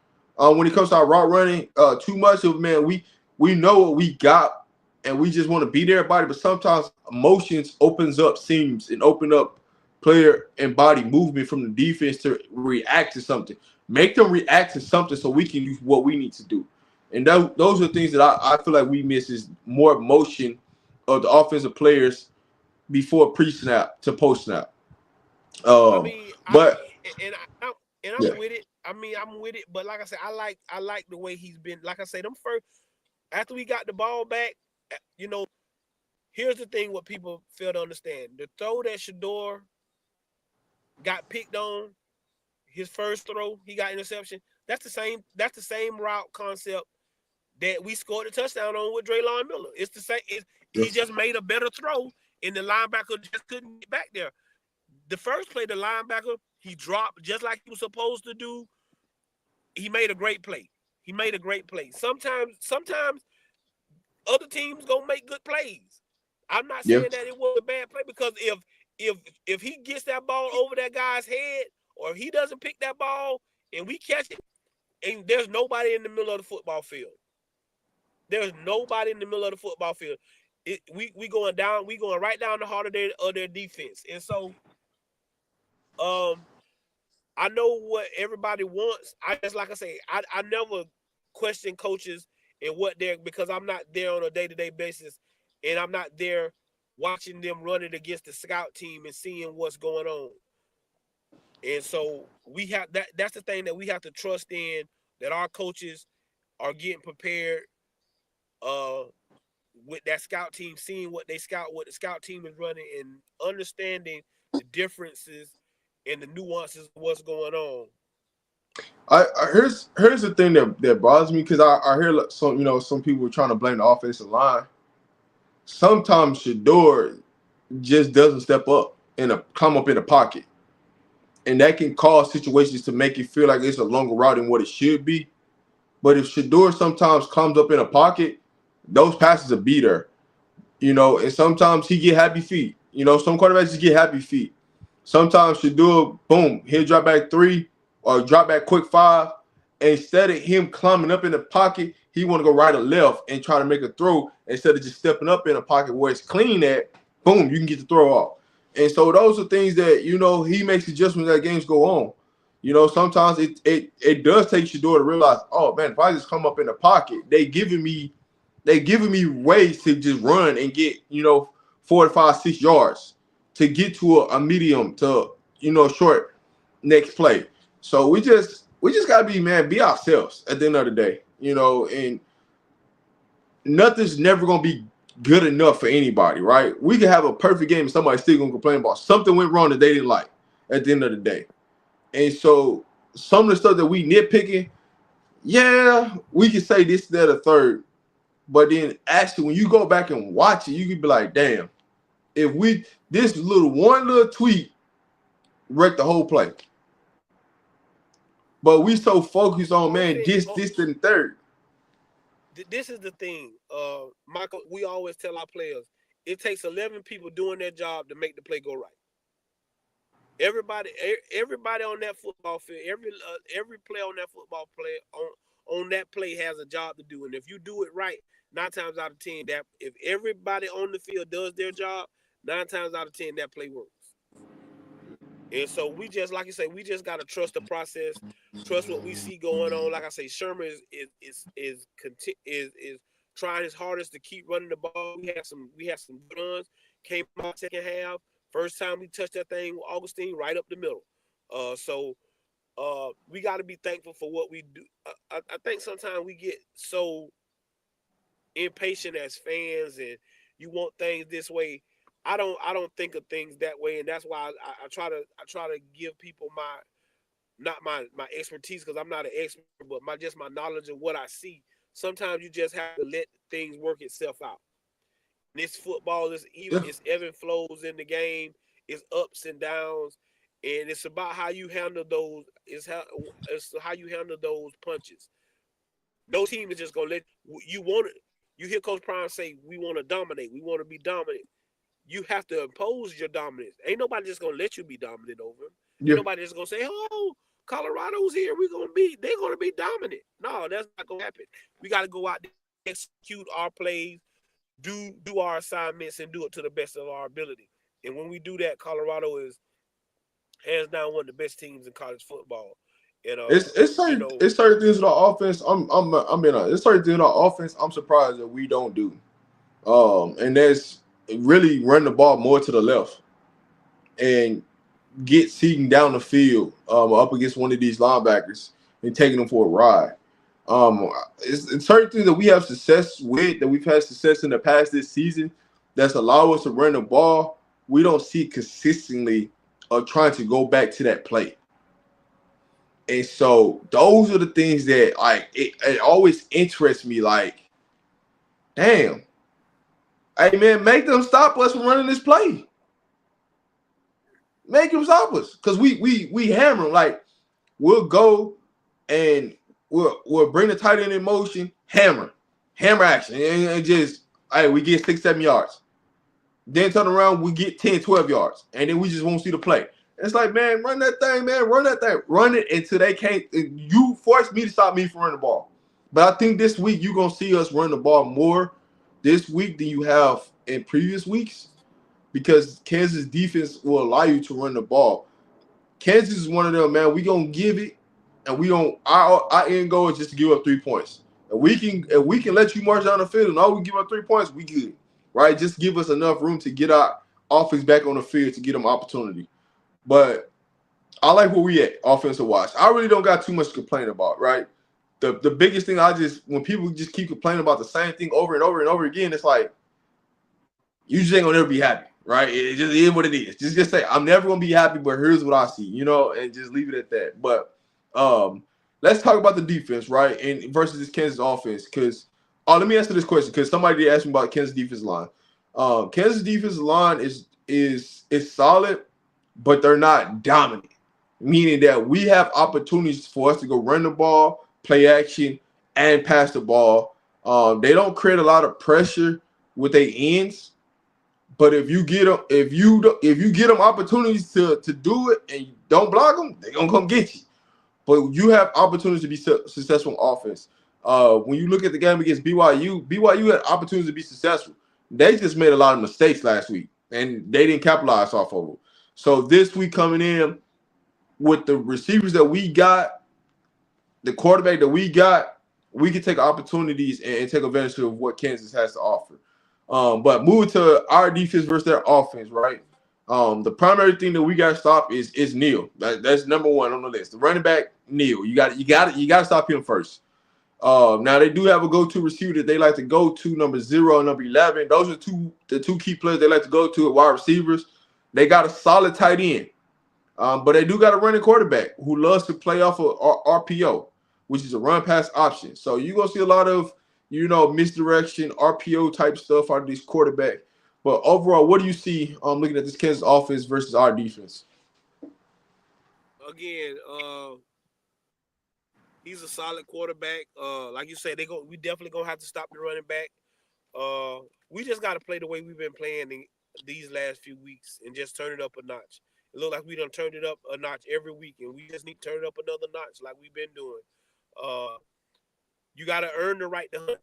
when it comes to our route running, too much of, man, we know what we got and we just want to beat everybody, but sometimes emotions opens up seams and open up player and body movement from the defense to react to something. Make them react to something so we can do what we need to do. And those are things that I feel like we miss, is more emotion of the offensive players before pre-snap to post-snap. I'm Yeah. with it. I'm with it. But like I said, I like the way he's been. Like I say, them first after we got the ball back, here's the thing: what people fail to understand: the throw that Shedeur got picked on, his first throw, he got interception. That's the same route concept that we scored a touchdown on with Draylon Miller. It's the same. He just made a better throw, and the linebacker just couldn't get back there. The first play, the linebacker, he dropped just like he was supposed to do. He made a great play. Sometimes other teams gonna make good plays. I'm not saying that it was a bad play, because if he gets that ball over that guy's head, or if he doesn't pick that ball and we catch it, and there's nobody in the middle of the football field. There's nobody in the middle of the football field. We going right down the heart of their defense. And so I know what everybody wants. Like I say, I never question coaches and what they're, because I'm not there on a day-to-day basis, and I'm not there watching them running against the scout team and seeing what's going on. And so we have that's the thing that we have to trust in, that our coaches are getting prepared with that scout team, seeing what the scout team is running, and understanding the differences and the nuances of what's going on. Here's the thing that bothers me, because I hear some people trying to blame the offensive line. Sometimes Shedeur just doesn't step up and come up in the pocket, and that can cause situations to make it feel like it's a longer route than what it should be. But if Shedeur sometimes comes up in a pocket, those passes are beat her, and sometimes he get happy feet. Some quarterbacks just get happy feet. Sometimes Shedeur, boom, he'll drop back 3 or drop back quick 5. Instead of him climbing up in the pocket, he want to go right or left and try to make a throw instead of just stepping up in a pocket where it's clean at, boom, you can get the throw off. And so those are things that, he makes adjustments as games go on. Sometimes it does take Shedeur to realize, oh, man, if I just come up in the pocket, they giving me ways to just run and get, 4 to 5, 6 yards to get to a medium to, short next play. So we just gotta be ourselves at the end of the day, and nothing's never gonna be good enough for anybody, right? We can have a perfect game and somebody's still gonna complain about something went wrong that they didn't like at the end of the day. And so some of the stuff that we nitpicking, yeah, we can say this, that, or third. But then actually when you go back and watch it, you can be like, damn, if this one little tweak wrecked the whole play. But we so focused on, man, this, and third. This is the thing, Michael. We always tell our players, it takes 11 people doing their job to make the play go right. Everybody on that football field, every player on that football play on that play has a job to do. And if you do it right, 9 times out of 10, that if everybody on the field does their job, 9 times out of 10 that play works. And so we just, like you say, we just gotta trust the process, trust what we see going on. Like I say, Sherman is trying his hardest to keep running the ball. We had some good runs. Came out second half. First time we touched that thing with Augustine, right up the middle. So we got to be thankful for what we do. I think sometimes we get so impatient as fans, and you want things this way. I don't think of things that way, and that's why I try to give people not my expertise, because I'm not an expert, but my knowledge of what I see. Sometimes you just have to let things work itself out. This football is even, it's ebb and flows in the game, it's ups and downs, and it's about how you handle those. It's how you handle those punches. No team is just gonna let you want it. You hear Coach Prime say, "We want to dominate. We want to be dominant." You have to impose your dominance. Ain't nobody just gonna let you be dominant over him. Ain't nobody just gonna say, "Oh, Colorado's here. They're gonna be dominant. No, that's not gonna happen. We got to go out there, execute our plays, do our assignments, and do it to the best of our ability. And when we do that, Colorado is hands down one of the best teams in college football. And it's certain things with our offense. It's certain things with our offense. I'm surprised that we don't do. And that's really run the ball more to the left and get Seaton down the field up against one of these linebackers and taking them for a ride. It's certain things that we have success with, that we've had success in the past this season, that's allowed us to run the ball. We don't see consistently trying to go back to that play. And so those are the things that it always interests me. Like, damn, hey man, make them stop us from running this play. Make them stop us, because we hammer them. Like, we'll go and we'll bring the tight end in motion, hammer action, and just we get 6-7 yards. Then turn around, we get 10-12 yards, and then we just won't see the play. It's like, man, run that thing, man, run it until they can't. You force me to stop me from running the ball. But I think this week you're gonna see us run the ball more this week than you have in previous weeks, because Kansas defense will allow you to run the ball. Kansas is one of them, man. We gonna give it, and we don't. Our end goal is just to give up 3 points. And we can let you march down the field, and all we give up 3 points, we good, right? Just give us enough room to get our offense back on the field to get them opportunity. But I like where we at offensive wise. I really don't got too much to complain about, right? The biggest thing, when people just keep complaining about the same thing over and over and over again, it's like, you just ain't gonna never be happy, right? It just is what it is. Just say, I'm never gonna be happy, but here's what I see, and just leave it at that. But let's talk about the defense, right? And versus this Kansas offense. Because let me answer this question, because somebody asked me about Kansas defensive line. Kansas defensive line is solid, but they're not dominant, meaning that we have opportunities for us to go run the ball, play action, and pass the ball. They don't create a lot of pressure with their ends, but if you get them opportunities to do it and you don't block them, they're gonna come get you. But you have opportunities to be successful on offense. When you look at the game against BYU had opportunities to be successful. They just made a lot of mistakes last week, and they didn't capitalize off of it. So this week coming in with the receivers that we got, the quarterback that we got, we can take opportunities and take advantage of what Kansas has to offer. But moving to our defense versus their offense, right? The primary thing that we got to stop is Neal. That's number one on the list. The running back, Neal. You got to stop him first. Now they do have a go-to receiver that they like to go to, number 0 and number 11. Those are the two key players they like to go to at wide receivers. They got a solid tight end, but they do got a running quarterback who loves to play off of RPO, which is a run-pass option. So you're going to see a lot of, misdirection, RPO type stuff out of these quarterbacks. But overall, what do you see looking at this Kansas offense versus our defense? Again, he's a solid quarterback. Like you said, we definitely going to have to stop the running back. We just got to play the way we've been playing these last few weeks and just turn it up a notch. It looks like we done turned it up a notch every week, and we just need to turn it up another notch like we've been doing. You got to earn the right to hunt.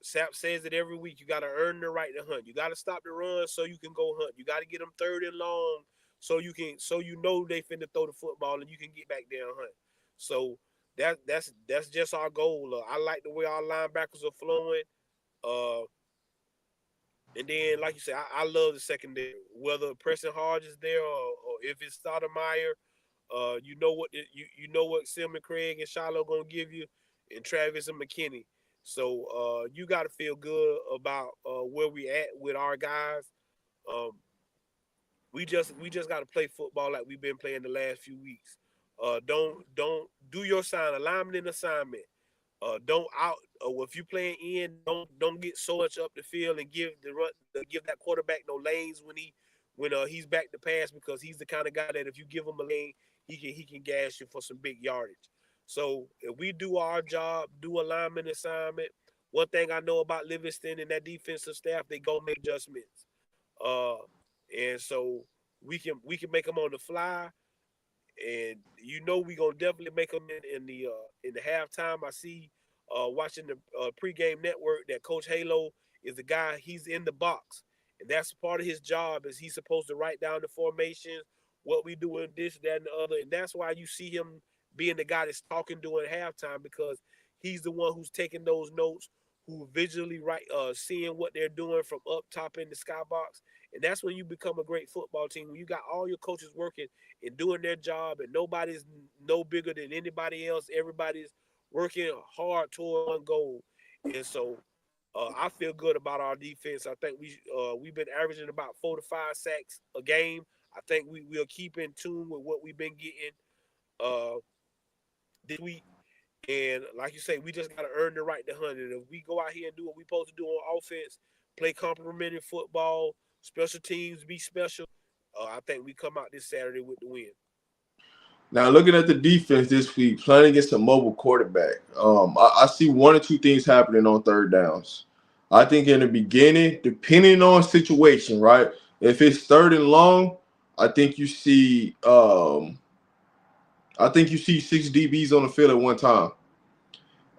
Sap says it every week. You got to earn the right to hunt. You got to stop the run so you can go hunt. You got to get them 3rd and long so they finna throw the football and you can get back there and hunt. So that's just our goal. I like the way our linebackers are flowing. And then, like you said, I love the secondary. Whether Preston Hodge is there or if it's Stoudemire, you know what Silman Craig and Shiloh gonna give you, and Travis and McKinney. So you got to feel good about where we at with our guys. We just got to play football like we've been playing the last few weeks. Don't do your alignment and assignment. If you playing in, don't get so much up the field and give that quarterback no lanes when he's back to pass, because he's the kind of guy that if you give him a lane, he can gas you for some big yardage. So if we do our job, do alignment assignment, one thing I know about Livingston and that defensive staff, they go make adjustments. And so we can make them on the fly. and we gonna definitely make them in the halftime. I see watching the pregame network that Coach Halo is the guy. He's in the box, and that's part of his job. Is he's supposed to write down the formations, what we do in this, that, and the other, and that's why you see him being the guy that's talking during halftime because he's the one who's taking those notes, who visually seeing what they're doing from up top in the skybox. And that's when you become a great football team. When you got all your coaches working and doing their job, and nobody's no bigger than anybody else. Everybody's working hard toward one goal. And so I feel good about our defense. I think we've been averaging about 4 to 5 sacks a game. I think we'll keep in tune with what we've been getting this week. And like you say, we just got to earn the right to hunt. And if we go out here and do what we're supposed to do on offense, play complimentary football, special teams, be special, I think we come out this Saturday with the win. Now, looking at the defense this week, playing against a mobile quarterback, I see one or two things happening on third downs. I think in the beginning, depending on situation, right? If it's third and long, I think you see 6 DBs on the field at one time.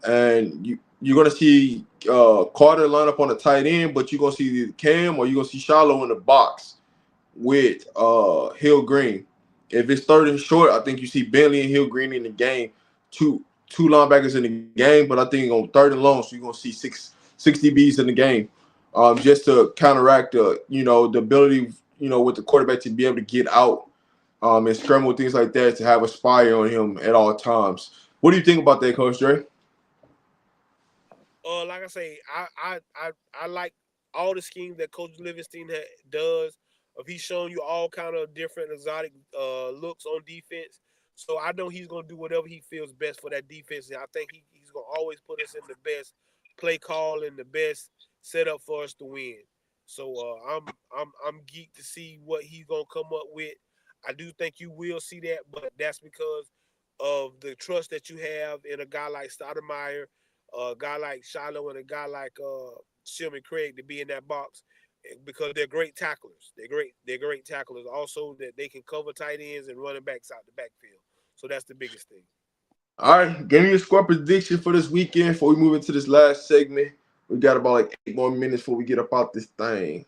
And you're going to see Carter line up on the tight end, but you're going to see Cam or you're going to see Shiloh in the box with Hill Green. If it's third and short, I think you see Bentley and Hill Green in the game, two linebackers in the game. But I think on third and long, so you're going to see six DBs in the game just to counteract the ability, with the quarterback to be able to get out and scramble, things like that, to have a spy on him at all times. What do you think about that, Coach Dre? Like I say, I like all the schemes that Coach Livingston does. He's showing you all kind of different exotic looks on defense. So I know he's going to do whatever he feels best for that defense. And I think he's going to always put us in the best play call and the best setup for us to win. So I'm geeked to see what he's going to come up with. I do think you will see that, but that's because of the trust that you have in a guy like Stoudemire, a guy like Shiloh, and a guy like Sherman Craig to be in that box, because they're great tacklers. They're great tacklers. Also, that they can cover tight ends and running backs out the backfield. So that's the biggest thing. All right, give me a score prediction for this weekend before we move into this last segment. We got about 8 more minutes before we get up out this thing.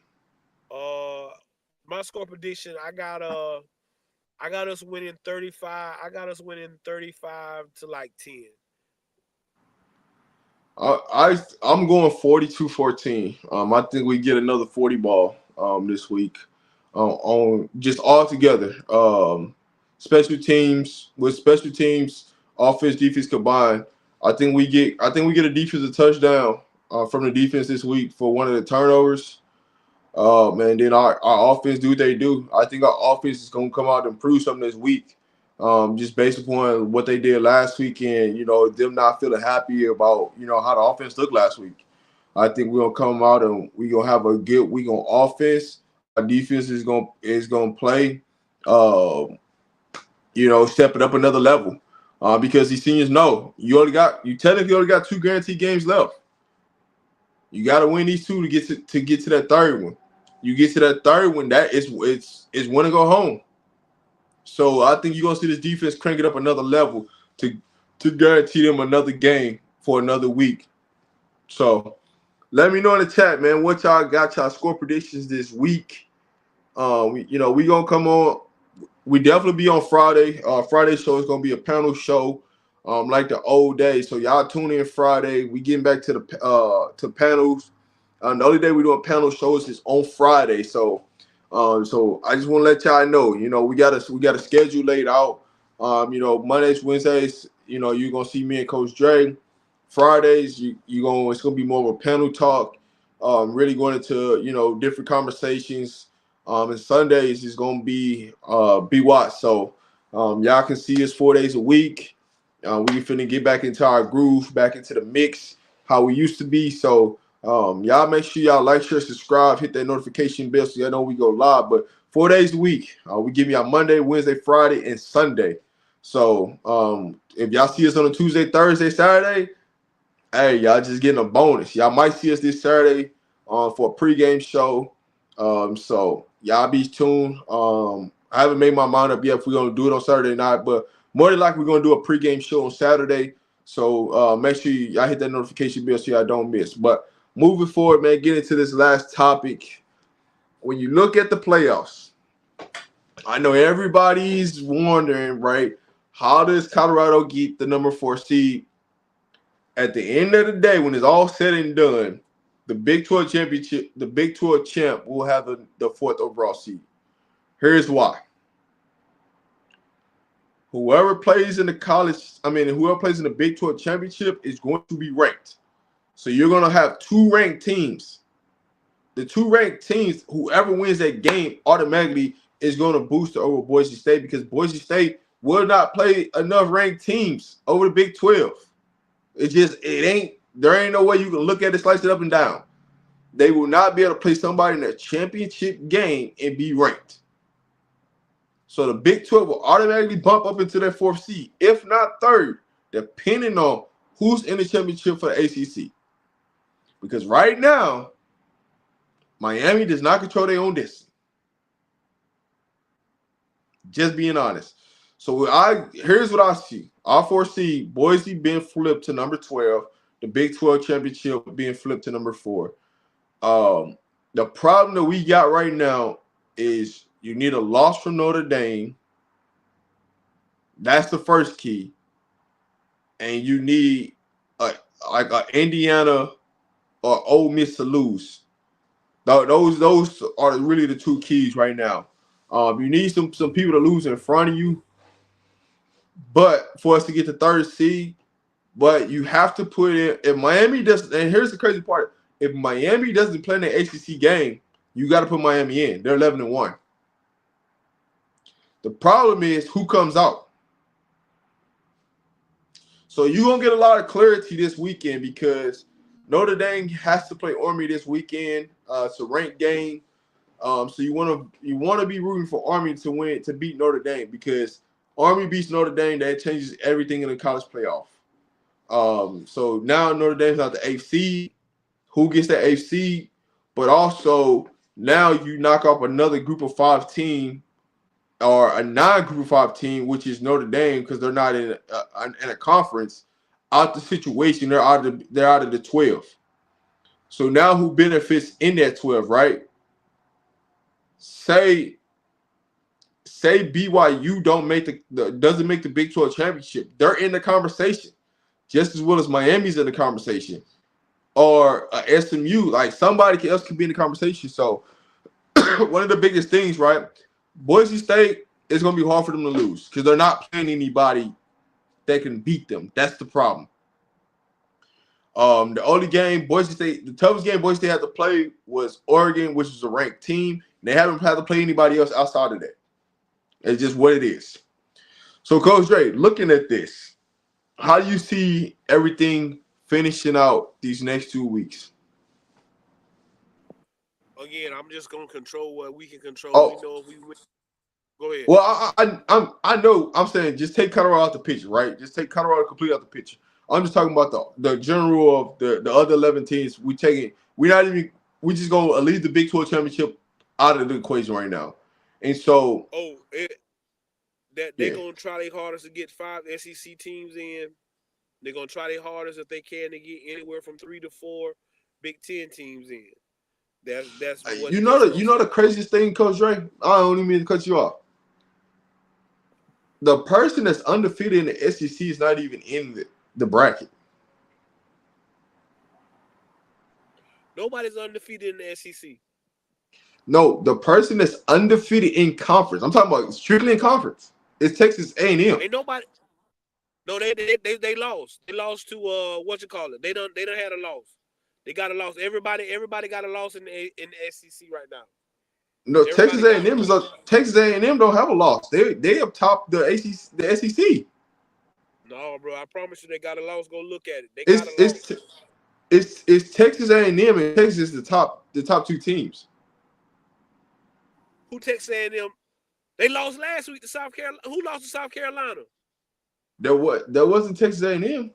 My score prediction, I got us winning 35. I got us winning 35 to 10. I'm going 42-14. I think we get another 40 ball this week on just all together. Special teams, offense, defense combined. I think we get a defensive touchdown from the defense this week for one of the turnovers. And then our offense do what they do. I think our offense is going to come out and prove something this week. Just based upon what they did last week and, them not feeling happy about, how the offense looked last week. I think we're going to come out and we're going to have a good week on offense. Our defense is going to play, stepping up another level because these seniors know you technically only got 2 guaranteed games left. You got to win these 2 to get to that third one. You get to that third one, it's win and go home. So I think you're going to see this defense crank it up another level to guarantee them another game for another week. So let me know in the chat, man, what y'all got y'all score predictions this week. We going to come on. We definitely be on Friday. Friday show is going to be a panel show like the old days. So y'all tune in Friday. We getting back to the panels. The only day we do a panel shows is on Friday. So I just want to let y'all know, we got a schedule laid out. Mondays, Wednesdays, you're gonna see me and Coach Dre. Fridays, it's gonna be more of a panel talk, really going into different conversations. And Sundays is gonna be watched. So y'all can see us 4 days a week. We finna get back into our groove, back into the mix, how we used to be. So y'all make sure y'all like, share, subscribe, hit that notification bell so y'all know we go live. But 4 days a week, we give y'all Monday, Wednesday, Friday, and Sunday. So if y'all see us on a Tuesday, Thursday, Saturday, hey, y'all just getting a bonus. Y'all might see us this Saturday for a pregame show. So y'all be tuned. I haven't made my mind up yet if we're going to do it on Saturday night, but more than likely we're going to do a pregame show on Saturday. So make sure y'all hit that notification bell so y'all don't miss. But moving forward, man, get into this last topic. When you look at the playoffs, I know everybody's wondering, right, how does Colorado get the number 4 seed? At the end of the day, when it's all said and done, the Big 12 championship, the Big 12 champ will have the 4th overall seed. Here's why. Whoever plays in the whoever plays in the Big 12 championship is going to be ranked. So you're going to have 2 ranked teams. The 2 ranked teams, whoever wins that game automatically is going to boost over Boise State because Boise State will not play enough ranked teams over the Big 12. There ain't no way you can look at it, slice it up and down. They will not be able to play somebody in a championship game and be ranked. So the Big 12 will automatically bump up into their 4th seed, if not 3rd, depending on who's in the championship for the ACC. Because right now, Miami does not control their own destiny. Just being honest. So here's what I see. Our 4th seed, Boise being flipped to number 12, the Big 12 championship being flipped to number 4. The problem that we got right now is you need a loss from Notre Dame. That's the first key. And you need like a Indiana or Ole Miss to lose. Those are really the 2 keys right now. You need some people to lose in front of you, but for us to get the 3rd seed, but you have to put in. If Miami doesn't, and here's the crazy part: if Miami doesn't play in the ACC game, you got to put Miami in. They're 11-1. The problem is who comes out. So you're gonna get a lot of clarity this weekend because Notre Dame has to play Army this weekend. It's a ranked game. So you want to be rooting for Army to beat Notre Dame because Army beats Notre Dame, that changes everything in the college playoff. So now Notre Dame's not the 8th seed. Who gets the 8th seed? But also now you knock off another Group of 5 team or a non-Group of 5 team, which is Notre Dame because they're not in a conference. Out the situation, they're out of the 12. So now who benefits in that 12, right? Say BYU doesn't make the Big 12 championship. They're in the conversation just as well as Miami's in the conversation, or SMU. Like somebody else could be in the conversation. So one of the biggest things, right? Boise State is going to be hard for them to lose because they're not playing anybody that can beat them. That's the problem. The only game the toughest game Boise State had to play was Oregon, which is a ranked team. They haven't had to play anybody else outside of that. It's just what it is. So, Coach Dre, looking at this, how do you see everything finishing out these next 2 weeks? Again, I'm just gonna control what we can control. Oh. We know if we win. Go ahead. Well, I know. I'm saying just take Colorado out the picture, right? Just take Colorado completely out the picture. I'm just talking about the general of the other 11 teams. We're just gonna leave the Big 12 championship out of the equation right now. And so they're gonna try their hardest to get 5 SEC teams in. They're gonna try their hardest if they can to get anywhere from 3 to 4 Big 10 teams in. That's what you know the craziest thing, Coach Dre. I don't even mean to cut you off. The person that's undefeated in the SEC is not even in the bracket. Nobody's undefeated in the SEC. No, the person that's undefeated in conference. I'm talking about strictly in conference. It's Texas A&M. Ain't nobody. No, they lost. They lost to They done had a loss. They got a loss. Everybody got a loss in the SEC right now. No, Texas A&M Texas A&M don't have a loss. They up top the SEC. No, bro. I promise you, they got a loss. Go look at it. They got a loss. It's Texas A&M and Texas the top 2 teams. Who Texas A&M? They lost last week to South Carolina. Who lost to South Carolina? That wasn't Texas A&M.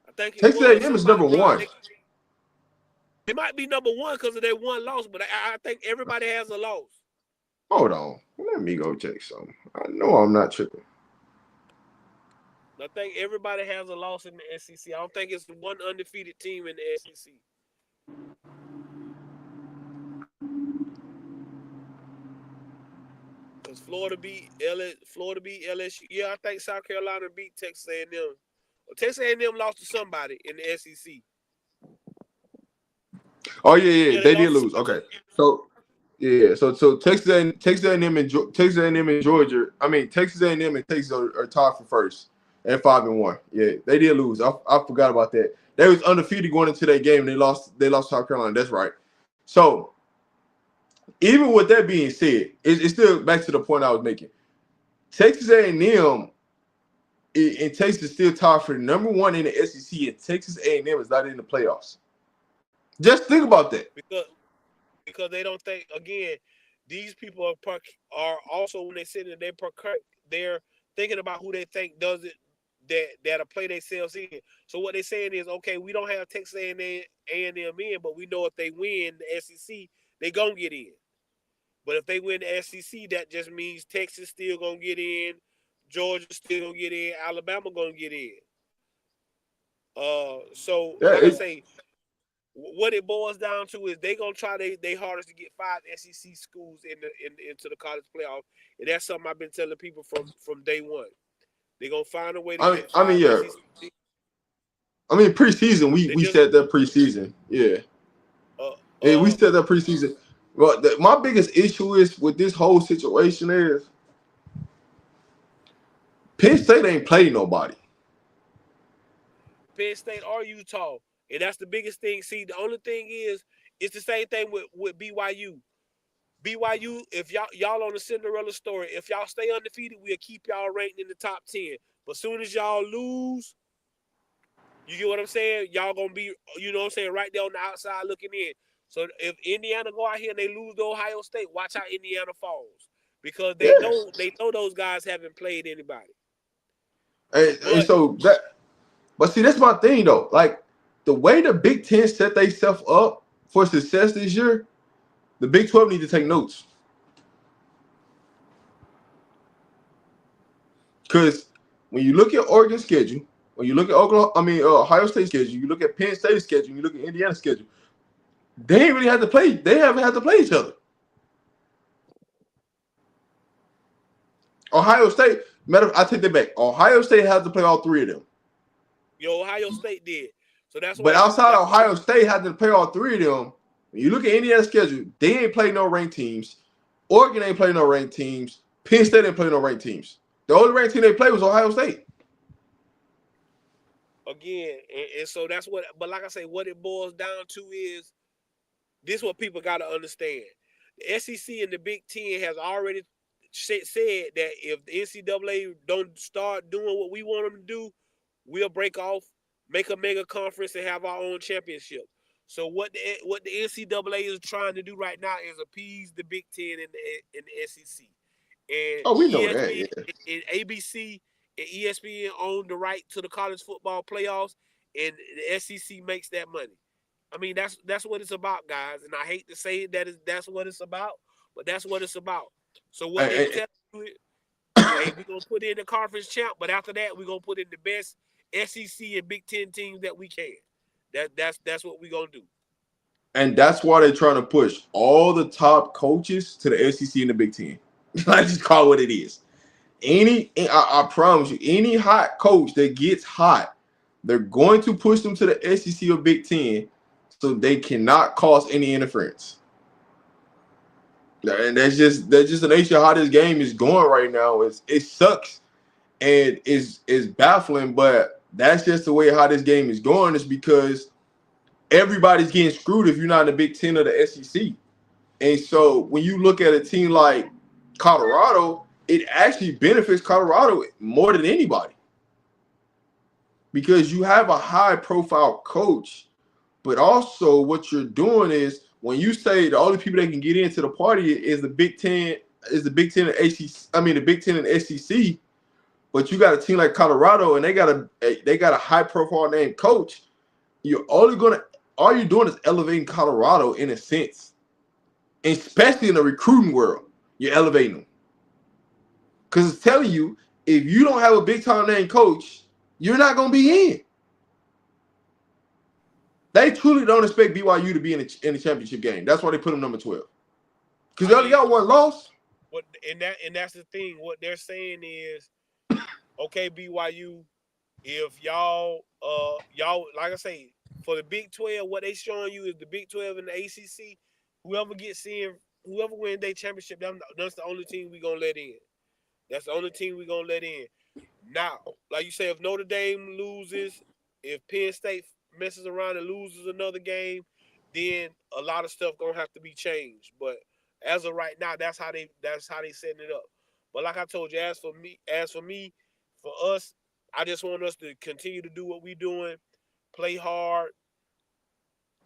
I think Texas A&M is number 1. They might be number 1 because of their one loss, but I think everybody has a loss. Hold on. Let me go check something. I know I'm not tripping. I think everybody has a loss in the SEC. I don't think it's one undefeated team in the SEC. Because Florida beat LSU. Yeah, I think South Carolina beat Texas A&M. Well, Texas A&M lost to somebody in the SEC. Oh yeah, they did lose. Okay, so yeah, so Texas A&M and Georgia. I mean, Texas A&M and Texas are tied for first at 5-1. Yeah, they did lose. I forgot about that. They was undefeated going into that game. They lost South Carolina. That's right. So even with that being said, it's still back to the point I was making. Texas A&M and Texas still tied for number one in the SEC, and Texas A&M is not in the playoffs. Just think about that. Because they don't think, again, these people are also, when they sit in, they're thinking about who they think does it, that'll play themselves in. So what they're saying is, okay, we don't have Texas A&M in, but we know if they win the SEC, they gonna get in. But if they win the SEC, that just means Texas still gonna get in, Georgia still gonna get in, Alabama gonna get in. So Yeah, like I say, what it boils down to is they gonna try their hardest to get 5 SEC schools into the college playoff, and that's something I've been telling people from day one. They're gonna find a way to get 5 SEC. I mean, preseason, we said that preseason. Yeah. We said that preseason. Well, my biggest issue is with this whole situation is Penn State ain't played nobody. Penn State or Utah. And that's the biggest thing. See, the only thing is, it's the same thing with BYU. BYU, if y'all on the Cinderella story, if y'all stay undefeated, we'll keep y'all ranked in the top 10. But soon as y'all lose, you get what I'm saying? Y'all gonna be, you know what I'm saying, right there on the outside looking in. So if Indiana go out here and they lose to Ohio State, watch how Indiana falls. Because they know those guys haven't played anybody. But see, that's my thing though. Like the way the Big Ten set themselves up for success this year, the Big 12 need to take notes. Because when you look at Oregon's schedule, when you look at Ohio State's schedule, you look at Penn State's schedule, you look at Indiana's schedule, they ain't really had to play. They haven't had to play each other. Ohio State, I take that back. Ohio State had to play all 3 of them. Ohio State did. So that's why. But outside Ohio State had to play all 3 of them. When you look at Indiana's schedule, they ain't played no ranked teams. Oregon ain't played no ranked teams. Penn State ain't played no ranked teams. The only ranked team they played was Ohio State. Again, and so that's what. But like I say, what it boils down to is this: what people got to understand. The SEC and the Big Ten has already said that if the NCAA don't start doing what we want them to do, we'll break off, make a mega conference, and have our own championship. So what the NCAA is trying to do right now is appease the Big Ten and the SEC. And we know that. Yeah. And ABC and ESPN own the right to the college football playoffs, and the SEC makes that money. I mean, that's what it's about, guys. And I hate to say that's what it's about, but that's what it's about. So what they tell you, hey, we're gonna put in the conference champ, but after that, we're gonna put in the best SEC and Big Ten teams that we can. That's what we're gonna do. And that's why they're trying to push all the top coaches to the SEC and the Big Ten. I just call it what it is. I promise you, any hot coach that gets hot, they're going to push them to the SEC or Big Ten so they cannot cause any interference. And that's just the nature of how this game is going right now. It sucks and is baffling, but that's just the way how this game is going. Is because everybody's getting screwed if you're not in the Big Ten or the SEC. And so when you look at a team like Colorado, it actually benefits Colorado more than anybody because you have a high-profile coach, but also what you're doing is when you say the only people that can get into the party is the Big Ten, and ACC. I mean the Big Ten and SEC, but you got a team like Colorado and they got a high-profile named coach. All you're doing is elevating Colorado in a sense, especially in the recruiting world. You're elevating them. Because it's telling you, if you don't have a big-time name coach, you're not going to be in. They truly don't expect BYU to be in the championship game. That's why they put them number 12. Because they only got one loss. And that's the thing. What they're saying is, okay, BYU, if y'all like I say, for the Big 12, what they showing you is the Big 12 and the ACC. Whoever wins their championship, that's the only team we gonna let in. That's the only team we gonna let in. Now, like you say, if Notre Dame loses, if Penn State messes around and loses another game, then a lot of stuff gonna have to be changed. But as of right now, that's how they setting it up. But like I told you, as for me, for us, I just want us to continue to do what we're doing, play hard,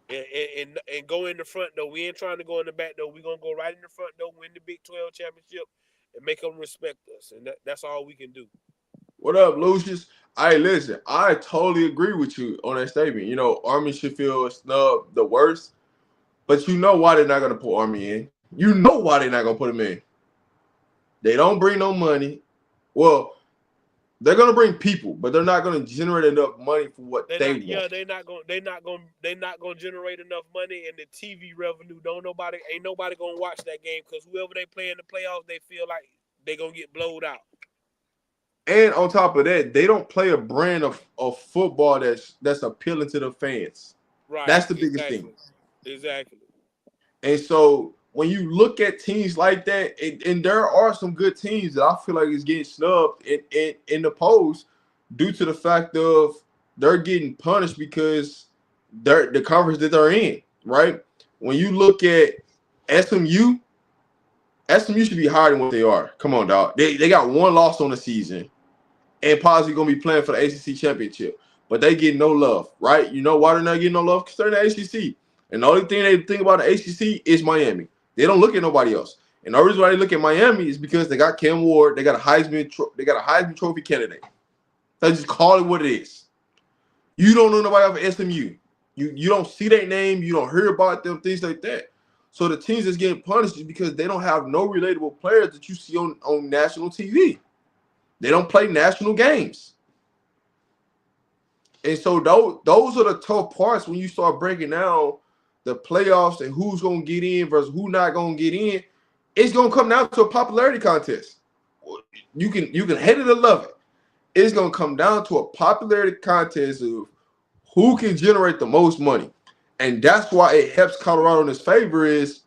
and go in the front door. We ain't trying to go in the back door. We're gonna go right in the front door, win the Big 12 championship, and make them respect us. And that's all we can do. What up, Lucius? Hey, listen, I totally agree with you on that statement. You know, Army should feel snubbed the worst, but you know why they're not going to put Army in. You know why they're not going to put them in. They don't bring no money. Well, they're going to bring people, but they're not going to generate enough money for what they want. Yeah, they're not going to generate enough money, and the TV revenue. Ain't nobody going to watch that game because whoever they play in the playoffs, they feel like they're going to get blowed out. And on top of that, they don't play a brand of football that's appealing to the fans. Right. That's the biggest thing. Exactly. And so when you look at teams like that, and there are some good teams that I feel like is getting snubbed in the polls due to the fact of they're getting punished because they're the conference that they're in, right? When you look at SMU should be higher than what they are. Come on, dog. They got one loss on the season and possibly going to be playing for the ACC championship. But they get no love, right? You know why they're not getting no love? Because they're in the ACC. And the only thing they think about the ACC is Miami. They don't look at nobody else. And the reason why they look at Miami is because they got Cam Ward. They got a Heisman Trophy candidate. They just call it what it is. You don't know nobody off of SMU. You don't see their name. You don't hear about them, things like that. So the teams that's getting punished is because they don't have no relatable players that you see on national TV. They don't play national games. And so those are the tough parts when you start breaking down the playoffs and who's going to get in versus who not going to get in. It's going to come down to a popularity contest. You can hate it or love it. It's going to come down to a popularity contest of who can generate the most money. And that's why it helps Colorado in its favor is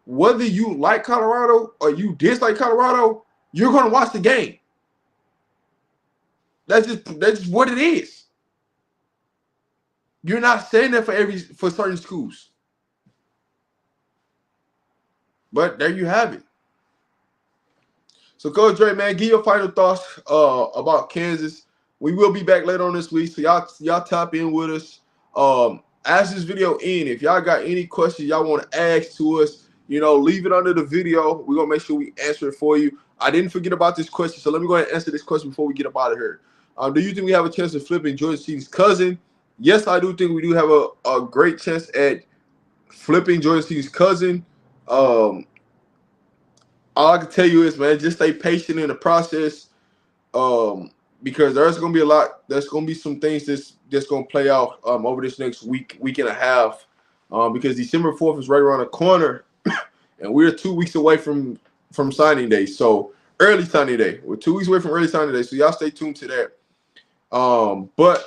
whether you like Colorado or you dislike Colorado, you're going to watch the game. That's just what it is. You're not saying that for certain schools. But there you have it. So, Coach Dre, man, give your final thoughts about Kansas. We will be back later on this week, so y'all tap in with us. As this video ends, if y'all got any questions y'all want to ask to us, leave it under the video. We're going to make sure we answer it for you. I didn't forget about this question, so let me go ahead and answer this question before we get up out of here. Do you think we have a chance of flipping Jordan Seaton's cousin? Yes, I do think we do have a great chance at flipping Jordan Seaton's cousin. All I can tell you is, man, just stay patient in the process because there's going to be a lot. There's going to be some things that's going to play out over this next week and a half because December 4th is right around the corner, and we're 2 weeks away from signing day. So early signing day. We're 2 weeks away from early signing day. So y'all stay tuned to that. But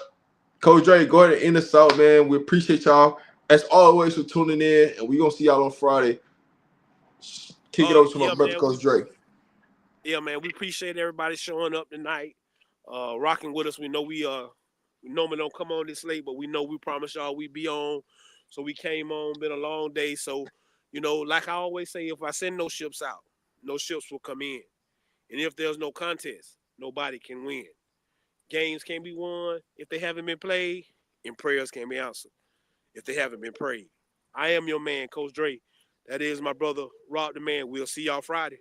Coach Dre, go ahead and end us out, man. We appreciate y'all as always for tuning in, and we're gonna see y'all on Friday. Kick it over to my brother, Coach Dre. Yeah, man, we appreciate everybody showing up tonight, rocking with us. We know we normally don't come on this late, but we know we promise y'all we be on. So we came on, been a long day. So, like I always say, if I send no ships out, no ships will come in. And if there's no contest, nobody can win. Games can be won if they haven't been played, and prayers can be answered if they haven't been prayed. I am your man, Coach Dre. That is my brother, Rob the Man. We'll see y'all Friday.